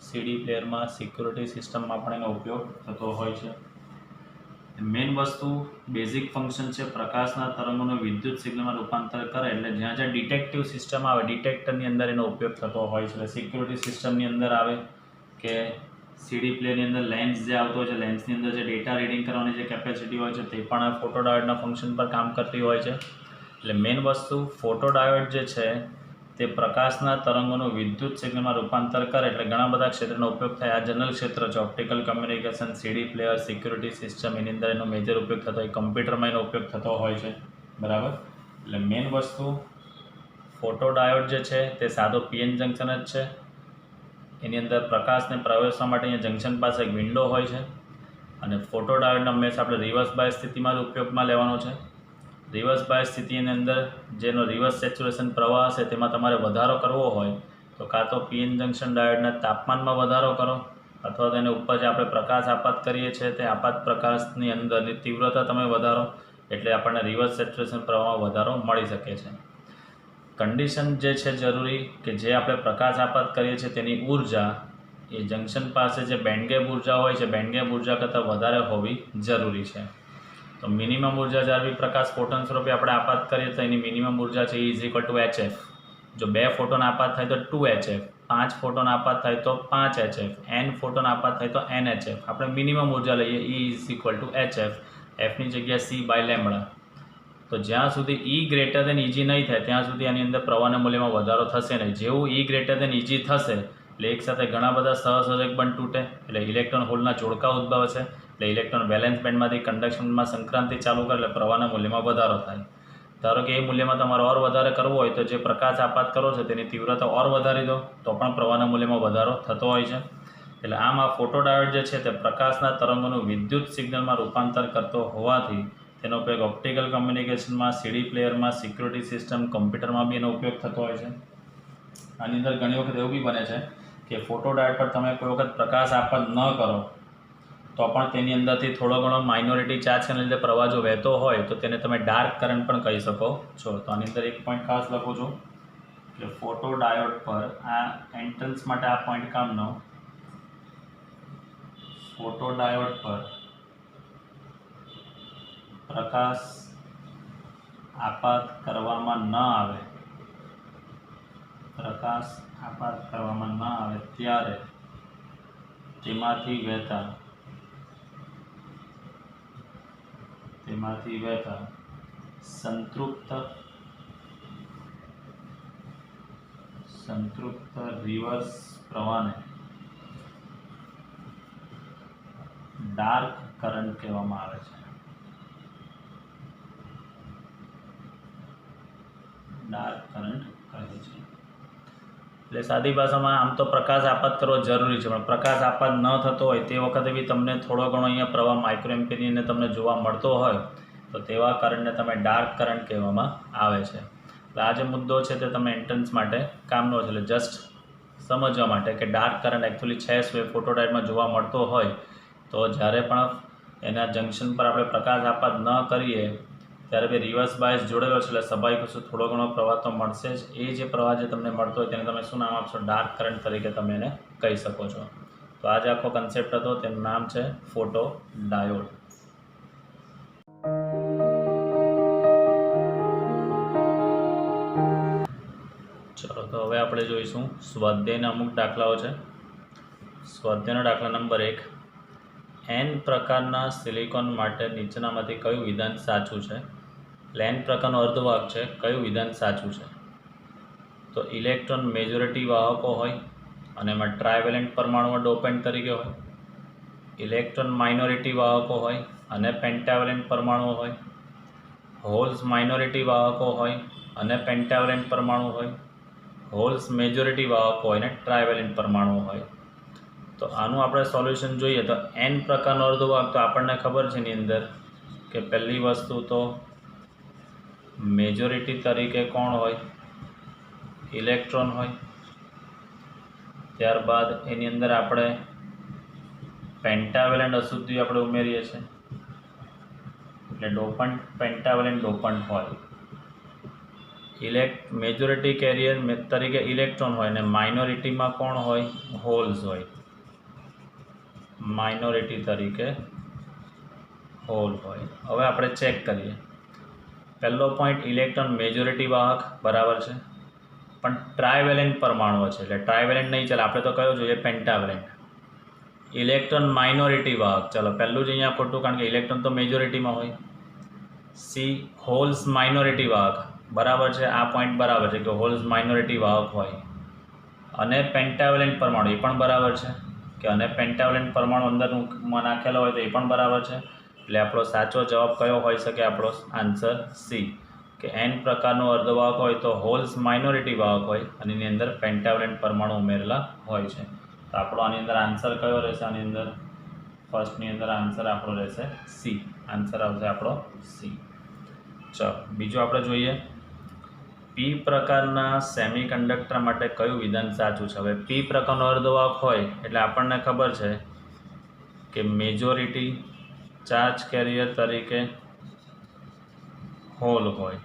A: સીડી પ્લેયરમાં સિક્યુરિટી સિસ્ટમમાં પણ એનો ઉપયોગ થતો હોય છે. મેઇન વસ્તુ બેઝિક ફંક્શન છે પ્રકાશના તરંગોનું વિદ્યુત સિગ્નલમાં રૂપાંતર કરે. એટલે જ્યાં જ્યાં ડિટેક્ટિવ સિસ્ટમ આવે ડિટેક્ટરની અંદર એનો ઉપયોગ થતો હોય છે. સિક્યુરિટી સિસ્ટમની અંદર આવે કે સીડી પ્લેયરની અંદર લેન્સ જે આવતો હોય છે, લેન્સની અંદર જે ડેટા રીડિંગ કરવાની જે કેપેસિટી હોય છે તે પણ આ ફોટોડાયોડના ફંક્શન પર કામ કરતી હોય છે. એટલે મેઇન વસ્તુ ફોટોડાયોડ જે છે તે પ્રકાશના તરંગોનું વિદ્યુત સિગ્નલમાં રૂપાંતર કરે એટલે ઘણા બધા ક્ષેત્રનો ઉપયોગ થાય. આ જનરલ ક્ષેત્ર છે, ઓપ્ટિકલ કમ્યુનિકેશન, સીડી પ્લેયર, સિક્યુરિટી સિસ્ટમ, એની અંદર એનો મેજર ઉપયોગ થતો હોય. કમ્પ્યુટરમાં એનો ઉપયોગ થતો હોય છે, બરાબર. એટલે મેઇન વસ્તુ ફોટોડાયોડ જે છે તે સાદો પીએન જંક્શન જ છે. એની અંદર પ્રકાશને પ્રવેશવા માટે અહીંયા જંક્શન પાસે એક વિન્ડો હોય છે અને ફોટોડાયોડને હંમેશા આપણે રિવર્સ બાયસ સ્થિતિમાં જ ઉપયોગમાં લેવાનો છે. રિવર્સ બાયસ સ્થિતિની અંદર જેનો રિવર્સ સેચ્યુરેશન પ્રવાહ હશે તેમાં તમારે વધારો કરવો હોય તો કાં તો પીએન જંક્શન ડાયોડના તાપમાનમાં વધારો કરો અથવા તો એને ઉપર જે આપણે પ્રકાશ આપાત કરીએ છીએ તે આપાત પ્રકાશની અંદરની તીવ્રતા તમે વધારો એટલે આપણને રિવર્સ સેચ્યુરેશન પ્રવાહમાં વધારો મળી શકે છે. કન્ડિશન જે છે જરૂરી કે જે આપણે પ્રકાશ આપાત કરીએ છીએ તેની ઉર્જા એ જંક્શન પાસે જે બેન્ડગેપ ઉર્જા હોય છે બેન્ડગેપ ઉર્જા કરતાં વધારે હોવી જરૂરી છે. તો મિનિમમ ઉર્જા જ્યારે બી પ્રકાશ ફોટોન સ્વરૂપે આપણે આપાત કરીએ તો એની મિનિમમ ઉર્જા છે E=HF. જો 2 ફોટોન આપાત થાય તો 2HF, 5 ફોટોન આપાત થાય તો 5HF, n ફોટોન આપાત થાય તો NHF. આપણે મિનિમમ ઉર્જા લઈએ E=HF, Fની જગ્યાએ C/λ. તો જ્યાં સુધી E > નહીં થાય ત્યાં સુધી આની અંદર પ્રવાહના મૂલ્યમાં વધારો થશે નહીં. જેવું E > થશે એટલે એકસાથે ઘણા બધા સહસંયોજક બંધ તૂટે એટલે ઇલેક્ટ્રોન હોલના જોડકા ઉદ્ભવે છે. એટલે ઇલેક્ટ્રોન વેલેન્સ બેન્ડમાંથી કંડક્શનમાં સંક્રાંતિ ચાલુ કરે એટલે પ્રવાહના મૂલ્યમાં વધારો થાય. ધારો કે એ મૂલ્યમાં તમારે ઓર વધારે કરવો હોય તો જે પ્રકાશ આપાત કરો છો તેની તીવ્રતા ઓર વધારી દો તો પણ પ્રવાહના મૂલ્યમાં વધારો થતો હોય છે. એટલે આમ આ ફોટોડાયોડ જે છે તે પ્રકાશના તરંગોનું વિદ્યુત સિગ્નલમાં રૂપાંતર કરતો હોવાથી તેનો ઉપયોગ ઓપ્ટિકલ કમ્યુનિકેશનમાં, સીડી પ્લેયરમાં, સિક્યુરિટી સિસ્ટમ, કમ્પ્યુટરમાં બી એનો ઉપયોગ થતો હોય છે. આની અંદર ઘણી વખત એવું બી બને છે કે ફોટોડાયોડ પર તમે કોઈ વખત પ્રકાશ આપાત ન કરો તો પણ તેની અંદરથી થોડો ઘણો માઇનોરિટી ચાર્જને લીધે પ્રવાહ જો વહેતો હોય તો તેને તમે ડાર્ક કરંટ પણ કહી શકો છો. તો આની અંદર એક પોઈન્ટ ખાસ લખું છું કે ફોટોડાયોડ પર આ એન્ટ્રન્સ માટે આ પોઈન્ટ કામનો. ફોટોડાયોડ પર પ્રકાશ આપાત કરવામાં ન આવે ત્યારે તેમાંથી વહેતા સંતૃપ્ત રિવર્સ પ્રવાહને ડાર્ક કરંટ કહેવામાં આવે છે. ડાર્ક કરંટ કહે છે. એટલે સાદી ભાષામાં આમ તો પ્રકાશ આપાત કરવો જરૂરી છે પણ પ્રકાશ આપાત ન થતો હોય તે વખતે બી તમને થોડો ઘણો અહીંયા પ્રવાહ માઇક્રોએમ્પિયરને તમને જોવા મળતો હોય તો તેવા કરંટને તમે ડાર્ક કરંટ કહેવામાં આવે છે. એટલે આ જે મુદ્દો છે તે તમે એન્ટ્રન્સ માટે કામનો છે. એટલે જસ્ટ સમજવા માટે કે ડાર્ક કરંટ એકચ્યુઅલી છે શું એ ફોટોડાયોડમાં જોવા મળતો હોય તો જ્યારે પણ એના જંક્શન પર આપણે પ્રકાશ આપાત ન કરીએ ત્યારે બી રિવર્સ બાયસ જોડેલો છે એટલે સ્વાભાવિક વસ્તુ થોડો ઘણો પ્રવાહ તો મળશે જ. એ જે પ્રવાહ જે તમને મળતો હોય તેને તમે શું નામ આપશો? ડાર્ક કરંટ તરીકે તમે એને કહી શકો છો. તો આ જે આખો કન્સેપ્ટ હતો તેનું નામ છે ફોટોડાયોડ. ચલો તો હવે આપણે જોઈશું સ્વાધ્યાયના અમુક દાખલાઓ છે. સ્વાધ્યાયનો દાખલા નંબર 1. n પ્રકારના સિલિકોન માટે નીચેનામાંથી કયું વિધાન સાચું છે? એટલે n પ્રકારનો અર્ધવાહક છે, કયું વિધાન સાચું છે? તો ઇલેક્ટ્રોન મેજોરિટી વાહકો હોય અને એમાં ટ્રાયવેલેન્ટ પરમાણુઓ ડોપન્ટ તરીકે હોય. ઇલેક્ટ્રોન માઇનોરિટી વાહકો હોય અને પેન્ટાવેલેન્ટ પરમાણુઓ હોય. હોલ્સ માઇનોરિટી વાહકો હોય અને પેન્ટાવેલેન્ટ પરમાણુ હોય. હોલ્સ મેજોરિટી વાહકો હોય અને ટ્રાયવેલેન્ટ પરમાણુઓ હોય. તો આનું આપણે સોલ્યુશન જોઈએ તો n પ્રકારનો અર્ધવાહક તો આપણને ખબર છે એની અંદર કે પહેલી વસ્તુ તો મેજોરિટી તરીકે કોણ હોય? ઇલેક્ટ્રોન હોય. ત્યારબાદ એની અંદર આપણે પેન્ટાવેલેન્ટ અશુદ્ધિ આપણે ઉમેરીએ છીએ એટલે ડોપન્ટ પેન્ટાવેલેન્ટ ડોપન્ટ હોય. મેજોરિટી કેરિયર તરીકે ઇલેક્ટ્રોન હોય અને માઇનોરિટીમાં કોણ હોય? હોલ્સ હોય. માઇનોરિટી તરીકે હોલ હોય. હવે આપણે ચેક કરીએ. પહેલો પોઈન્ટ ઇલેક્ટ્રોન મેજોરિટી વાહક બરાબર છે પણ ટ્રાયવેલેન્ટ પરમાણુઓ છે એટલે ટ્રાયવેલેન્ટ નહીં ચાલે. આપણે તો કયો જોઈએ? પેન્ટાવેલેન્ટ. ઇલેક્ટ્રોન માઇનોરિટી વાહક, ચાલો પહેલું જ અહીંયા ખોટું કારણ કે ઇલેક્ટ્રોન તો મેજોરિટીમાં હોય. સી હોલ્સ માઇનોરિટી વાહક, બરાબર છે, આ પોઈન્ટ બરાબર છે કે હોલ્સ માઇનોરિટી વાહક હોય. અને પેન્ટાવેલેન્ટ પરમાણુ એ પણ બરાબર છે કે અને પેન્ટાવેલેન્ટ પરમાણુ અંદરમાં નાખેલો હોય તો એ પણ બરાબર છે. એટલે આપણો સાચો જવાબ કયો હોઈ શકે? આપણો આન્સર સી, કે એન પ્રકારનો અર્ધવાહક હોય તો હોલ્સ માઇનોરિટી વાહક હોય અને એની અંદર પેન્ટાવેલેન્ટ પરમાણુ ઉમેરેલા હોય છે. તો આપણો આની અંદર આન્સર કયો રહેશે? આની અંદર ફર્સ્ટની અંદર આન્સર આપણો રહેશે સી. આન્સર આવશે આપણો સી. ચલો બીજું આપણે જોઈએ, પી પ્રકારના સેમિકન્ડક્ટર માટે કયું વિધાન સાચું છે? હવે પી પ્રકારનો અર્ધવાહક હોય એટલે આપણને ખબર છે કે મેજોરિટી ચાર્જ કેરિયર તરીકે હોલ હોય,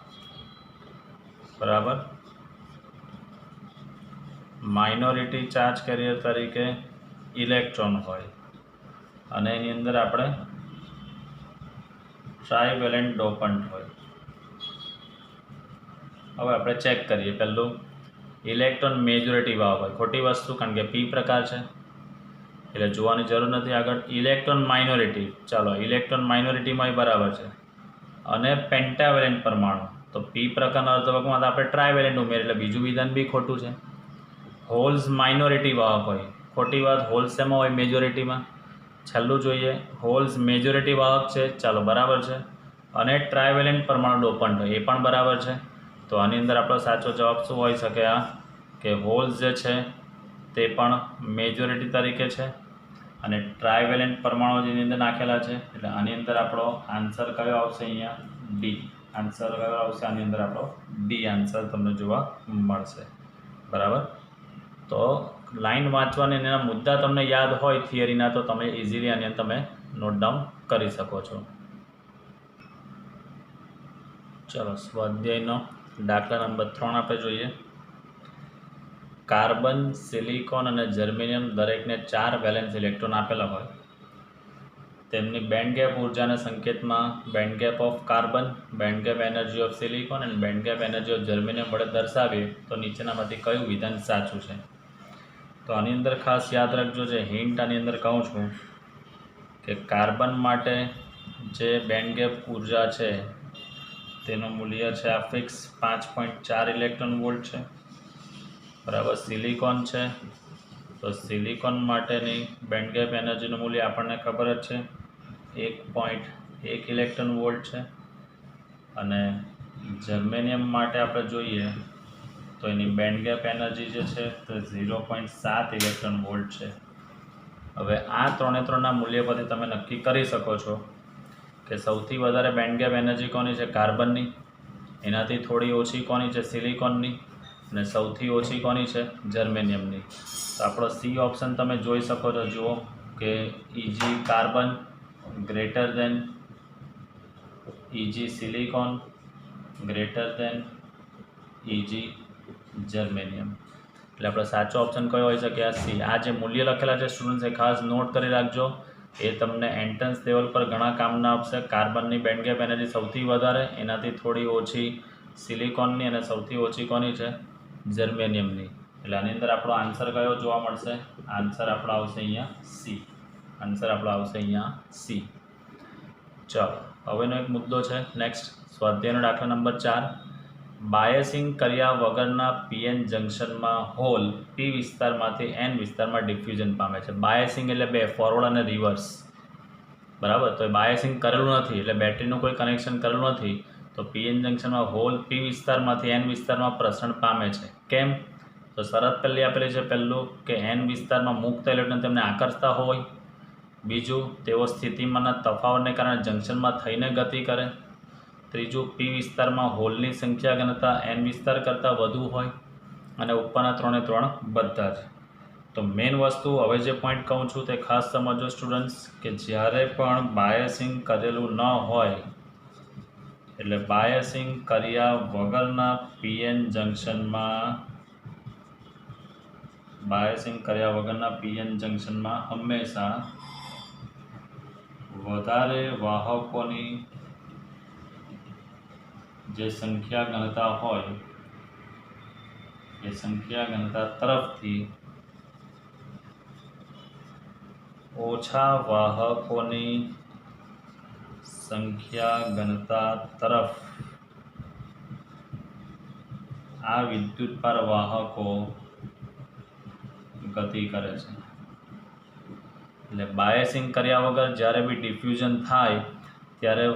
A: બરાબર, માઇનોરિટી ચાર્જ કેરિયર તરીકે ઇલેક્ટ્રોન હોય અને એની અંદર આપણે ટ્રાયવેલેન્ટ ડોપન્ટ હોય. હવે આપણે ચેક કરીએ. પહેલું, ઇલેક્ટ્રોન મેજોરિટી વાહક હોય, ખોટી વસ્તુ, કારણ કે પી પ્રકાર છે એટલે જોવાની જરૂર નથી આગળ. ઇલેક્ટ્રોન માઇનોરિટી, ચાલો ઇલેક્ટ્રોન માઇનોરિટીમાં બરાબર છે. અને પેન્ટાવેલેન્ટ પરમાણુ, તો પી પ્રકારના અર્ધવાહકમાં તો આપણે ટ્રાયવેલેન્ટ ઉમેરીએ એટલે બીજું વિધાન બી ખોટું છે. હોલ્સ માઇનોરિટી વાહક હોય, ખોટી વાત. હોલ્સ શેમાં હોય? મેજોરિટીમાં. છેલ્લું જોઈએ, હોલ્સ મેજોરિટી વાહક છે, ચાલો બરાબર છે. અને ટ્રાયવેલેન્ટ પરમાણુ ડોપન્ટ હોય, એ પણ બરાબર છે. તો આની અંદર આપણો સાચો જવાબ શું હોઈ શકે? આ કે હોલ્સ જે છે તે પણ મેજોરિટી તરીકે છે અને ટ્રાયવેલેન્ટ પરમાણુ જેની અંદર નાખેલા છે. એટલે આની અંદર આપણો આન્સર કયો આવશે? અહીંયા ડી. આન્સર કયો આવશે? આની અંદર આપણો ડી આન્સર તમને જોવા મળશે, બરાબર. તો લાઈન વાંચવાની એના મુદ્દા તમને યાદ હોય થિયરીના તો તમે ઇઝીલી આની અંદર તમે નોટ ડાઉન કરી શકો છો. ચલો સ્વાધ્યાયનો દાખલા નંબર 3 આપણે જોઈએ. કાર્બન, સિલિકોન અને જર્મેનિયમ દરેકને 4 વેલેન્સ ઇલેક્ટ્રોન આપેલા હોય. તેમની બેન્ડ ગેપ ઉર્જાના સંકેતમાં band gap of carbon, band gap energy of silicon અને band gap energy of germanium વડે દર્શાવીએ તો નીચેનામાંથી કયું વિધાન સાચું છે? તો આની અંદર ખાસ યાદ રાખજો, જે હિન્ટ આની અંદર કહું છું કે કાર્બન માટે જે બેન્ડ ગેપ ઉર્જા છે તેનું મૂલ્ય છે આ ફિક્સ 5.4 ઇલેક્ટ્રોન વોલ્ટ છે, બરાબર. સિલિકોન છે તો સિલિકોન માટેની બેન્ડ ગેપ એનર્જીનું મૂલ્ય આપણને ખબર જ છે 1.1 ઇલેક્ટ્રોન વોલ્ટ છે. અને જર્મેનિયમ માટે આપણે જોઈએ તો એની બેન્ડ ગેપ એનર્જી જે છે તે 0.7 ઇલેક્ટ્રોન વોલ્ટ છે. હવે આ ત્રણના મૂલ્ય પરથી તમે નક્કી કરી શકો છો કે સૌથી વધારે બેન્ડ ગેપ એનર્જી કોની છે? કાર્બનની. એનાથી થોડી ઓછી કોની છે? સિલિકોનની. અને સૌથી ઓછી કોની છે? જર્મેનિયમની. તો આપણો સી ઓપ્શન તમે જોઈ શકો છો, જુઓ કે EG carbon greater than EG silicon greater than EG germanium. એટલે આપણો સાચો ઓપ્શન કયો હોઈ શકે? આ સી. આ જે મૂલ્ય લખેલા છે સ્ટુડન્ટ્સ એ ખાસ નોટ કરી રાખજો, એ તમને એન્ટ્રન્સ લેવલ પર ઘણા કામના આપશે. કાર્બનની બેન્ડ ગેપ એનર્જી સૌથી વધારે, એનાથી થોડી ઓછી સિલિકોનની અને સૌથી ઓછી કોની છે? જર્મેનિયમની. એટલે આની અંદર આપણો આન્સર કયો જોવા મળશે? આન્સર આપણો આવશે અહીંયા સી. આન્સર આપણો આવશે અહીંયા સી. ચાલો હવેનો એક મુદ્દો છે નેક્સ્ટ, સ્વાધ્યાયનો દાખલા નંબર 4. બાયસિંગ કર્યા વગરના પીએન જંક્શનમાં હોલ પી વિસ્તારમાંથી એન વિસ્તારમાં ડિફ્યુઝન પામે છે. બાયસિંગ એટલે બે, ફોરવર્ડ અને રિવર્સ, બરાબર. તો એ બાયસિંગ કરેલું નથી એટલે બેટરીનું કોઈ કનેક્શન કરેલું નથી, તો પીએન જંક્શનમાં હોલ પી વિસ્તારમાંથી એન વિસ્તારમાં પ્રસરણ પામે છે. કેમ? તો શરત પહેલી આપેલી છે, પહેલું કે એન વિસ્તારમાં મુક્ત ઇલેક્ટ્રોન તેમને આકર્ષતા હોય. બીજું, તેઓ સ્થિતિમાનના તફાવતને કારણે જંક્શનમાં થઈને ગતિ કરે. ત્રીજું, પી વિસ્તારમાં હોલની સંખ્યા ઘનતા એન વિસ્તાર કરતાં વધુ હોય. અને ઉપરના 3 બધા જ. તો મેઇન વસ્તુ હવે જે પોઈન્ટ કહું છું તે ખાસ સમજો સ્ટુડન્ટ્સ, કે જ્યારે પણ બાયસિંગ કરેલું ન હોય એટલે બાયસિંગ કર્યા વગરના પીએન જંક્શનમાં હંમેશા વધારે વાહકોની જે સંખ્યા ઘનતા હોય એ સંખ્યા ઘનતા તરફથી ઓછા વાહકોની સંખ્યા ઘનતા તરફ આ વિદ્યુત ભાર વાહકો ગતિ કરે છે। એટલે બાયસિંગ કર્યા વગર જ્યારે બી ડિફ્યુઝન થાય ત્યારે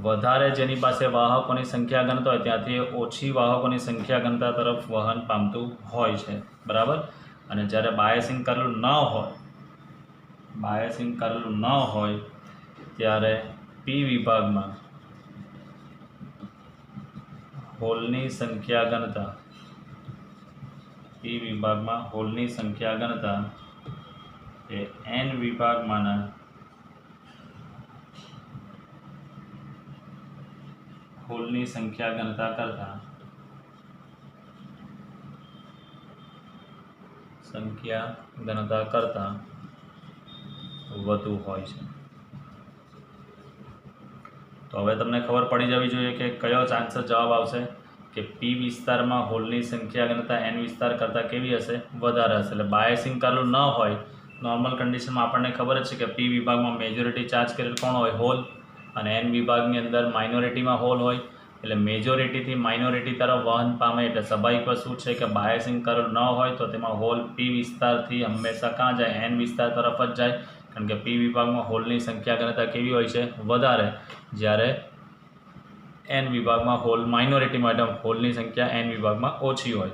A: વધારે જેની પાસે વાહકોની સંખ્યા ઘનતા હોય ત્યાંથી ઓછી વાહકોની સંખ્યા ઘનતા તરફ વહન પામતું હોય છે, બરાબર। અને જ્યારે બાયસિંગ કરેલું ન હોય ત્યારે પી વિભાગમાં હોલની સંખ્યા ઘનતા એ એન વિભાગમાંના હોલની સંખ્યા ઘનતા કરતાં વધુ હોય છે। તો હવે તમને ખબર પડી જવી જોઈએ કે કયો આન્સર જવાબ આવશે કે પી વિસ્તારમાં હોલની સંખ્યા ઘનતા એન વિસ્તાર કરતાં કેવી હશે, વધારે હશે। એટલે બાયસિંગ કરેલું ન હોય નોર્મલ કન્ડિશનમાં આપણને ખબર જ છે કે પી વિભાગમાં મેજોરિટી ચાર્જ કરેલ કોણ હોય, હોલ, અને એન વિભાગની અંદર માઇનોરિટીમાં હોલ હોય। એટલે મેજોરિટીથી માઇનોરિટી તરફ વહન પામે એટલે સ્વાભાવિક વસ્તુ છે કે બાયસિંગ કરેલું ન હોય તો તેમાં હોલ પી વિસ્તારથી હંમેશા ક્યાં જાય, એન વિસ્તાર તરફ જ જાય, કારણ કે પી વિભાગમાં હોલની સંખ્યા ઘનતા કેવી હોય છે, વધારે, જ્યારે એન વિભાગમાં હોલ માઇનોરિટીમાં એટલે હોલની સંખ્યા એન વિભાગમાં ઓછી હોય।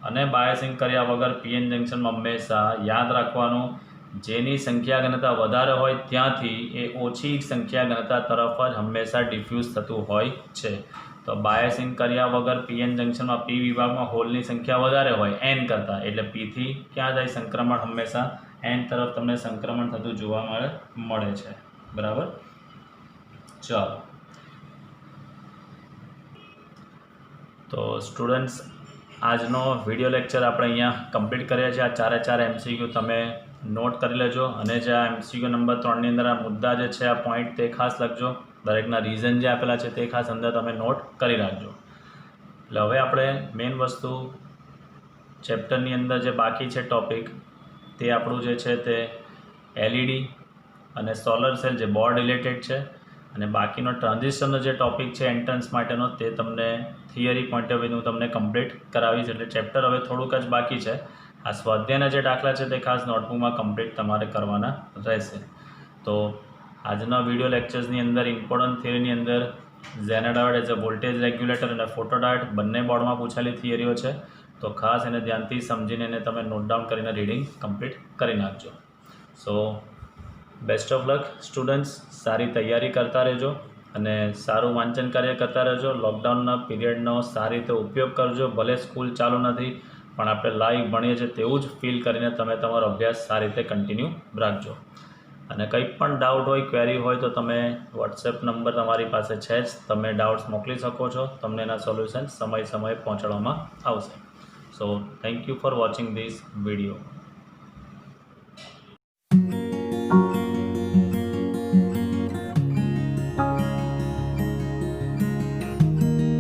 A: અને બાયસિંગ કર્યા વગર પીએન જંકશનમાં હંમેશા યાદ રાખવાનું, જેની સંખ્યા ઘનતા વધારે હોય ત્યાંથી એ ઓછી સંખ્યા ઘનતા તરફ જ હંમેશા ડિફ્યુઝ થતું હોય છે। તો બાયસિંગ કર્યા વગર પીએન જંકશનમાં પી વિભાગમાં હોલની સંખ્યા વધારે હોય એન કરતાં, એટલે પીથી ક્યાં જાય, સંક્રમણ હંમેશા એન તરફ તમને સંક્રમણ થતું જોવા મળે છે, બરાબર। ચાલો, તો સ્ટુડન્ટ્સ આજનો વિડીયો લેક્ચર આપણે અહીંયા કમ્પ્લીટ કર્યા છે। આ 4 MCQ તમે નોટ કરી લેજો, અને જે આ MCQ નંબર 3ની અંદર આ મુદ્દા જે છે, આ પોઈન્ટ તે ખાસ લખજો, દરેકના રીઝન જે આપેલા છે તે ખાસ અંદર તમે નોટ કરી રાખજો। એટલે હવે આપણે મેઇન વસ્તુ ચેપ્ટરની અંદર જે બાકી છે ટોપિક, તે આપણું જે છે તે LED અને સોલર સેલ જે બોર્ડ રિલેટેડ છે, અને બાકીનો ટ્રાન્ઝિસ્ટરનો જે ટોપિક છે એન્ટ્રન્સ માટેનો તે તમને થિયરી પોઈન્ટ ઓફ વ્યૂ હું તમને કમ્પ્લીટ કરાવીશ। એટલે ચેપ્ટર હવે થોડુંક જ બાકી છે। આ સ્વાધ્યાયના જે દાખલા છે તે ખાસ નોટબુકમાં કમ્પ્લીટ તમારે કરવાના રહેશે। તો આજના વિડીયો લેક્ચર્સની અંદર ઇમ્પોર્ટન્ટ થિયરીની અંદર ઝેનાડાયોડ એઝ અ વોલ્ટેજ રેગ્યુલેટર અને ફોટોડાયોડ બંને બોર્ડમાં પૂછેલી થિયરીઓ છે। તો ખાસ એને ધ્યાનથી સમજીને એને તમે નોટ ડાઉન કરીને રીડિંગ કમ્પ્લીટ કરી નાખજો। સો બેસ્ટ ઓફ લક સ્ટુડન્ટ્સ, સારી તૈયારી કરતા રહેજો અને સારું વાંચન કાર્ય કરતા રહેજો। લોકડાઉનના પીરિયડનો સારી રીતે ઉપયોગ કરજો, ભલે સ્કૂલ ચાલુ નથી પણ આપણે લાઈવ ભણીએ છીએ તેવું જ ફીલ કરીને તમે તમારો અભ્યાસ સારી રીતે કન્ટિન્યુ રાખજો। અને કંઈ પણ ડાઉટ હોય, ક્વેરી હોય તો તમે વોટ્સએપ નંબર તમારી પાસે છે જ, તમે ડાઉટ્સ મોકલી શકો છો, તમને એના સોલ્યુશન સમયે પહોંચાડવામાં આવશે। So thank you for watching this video.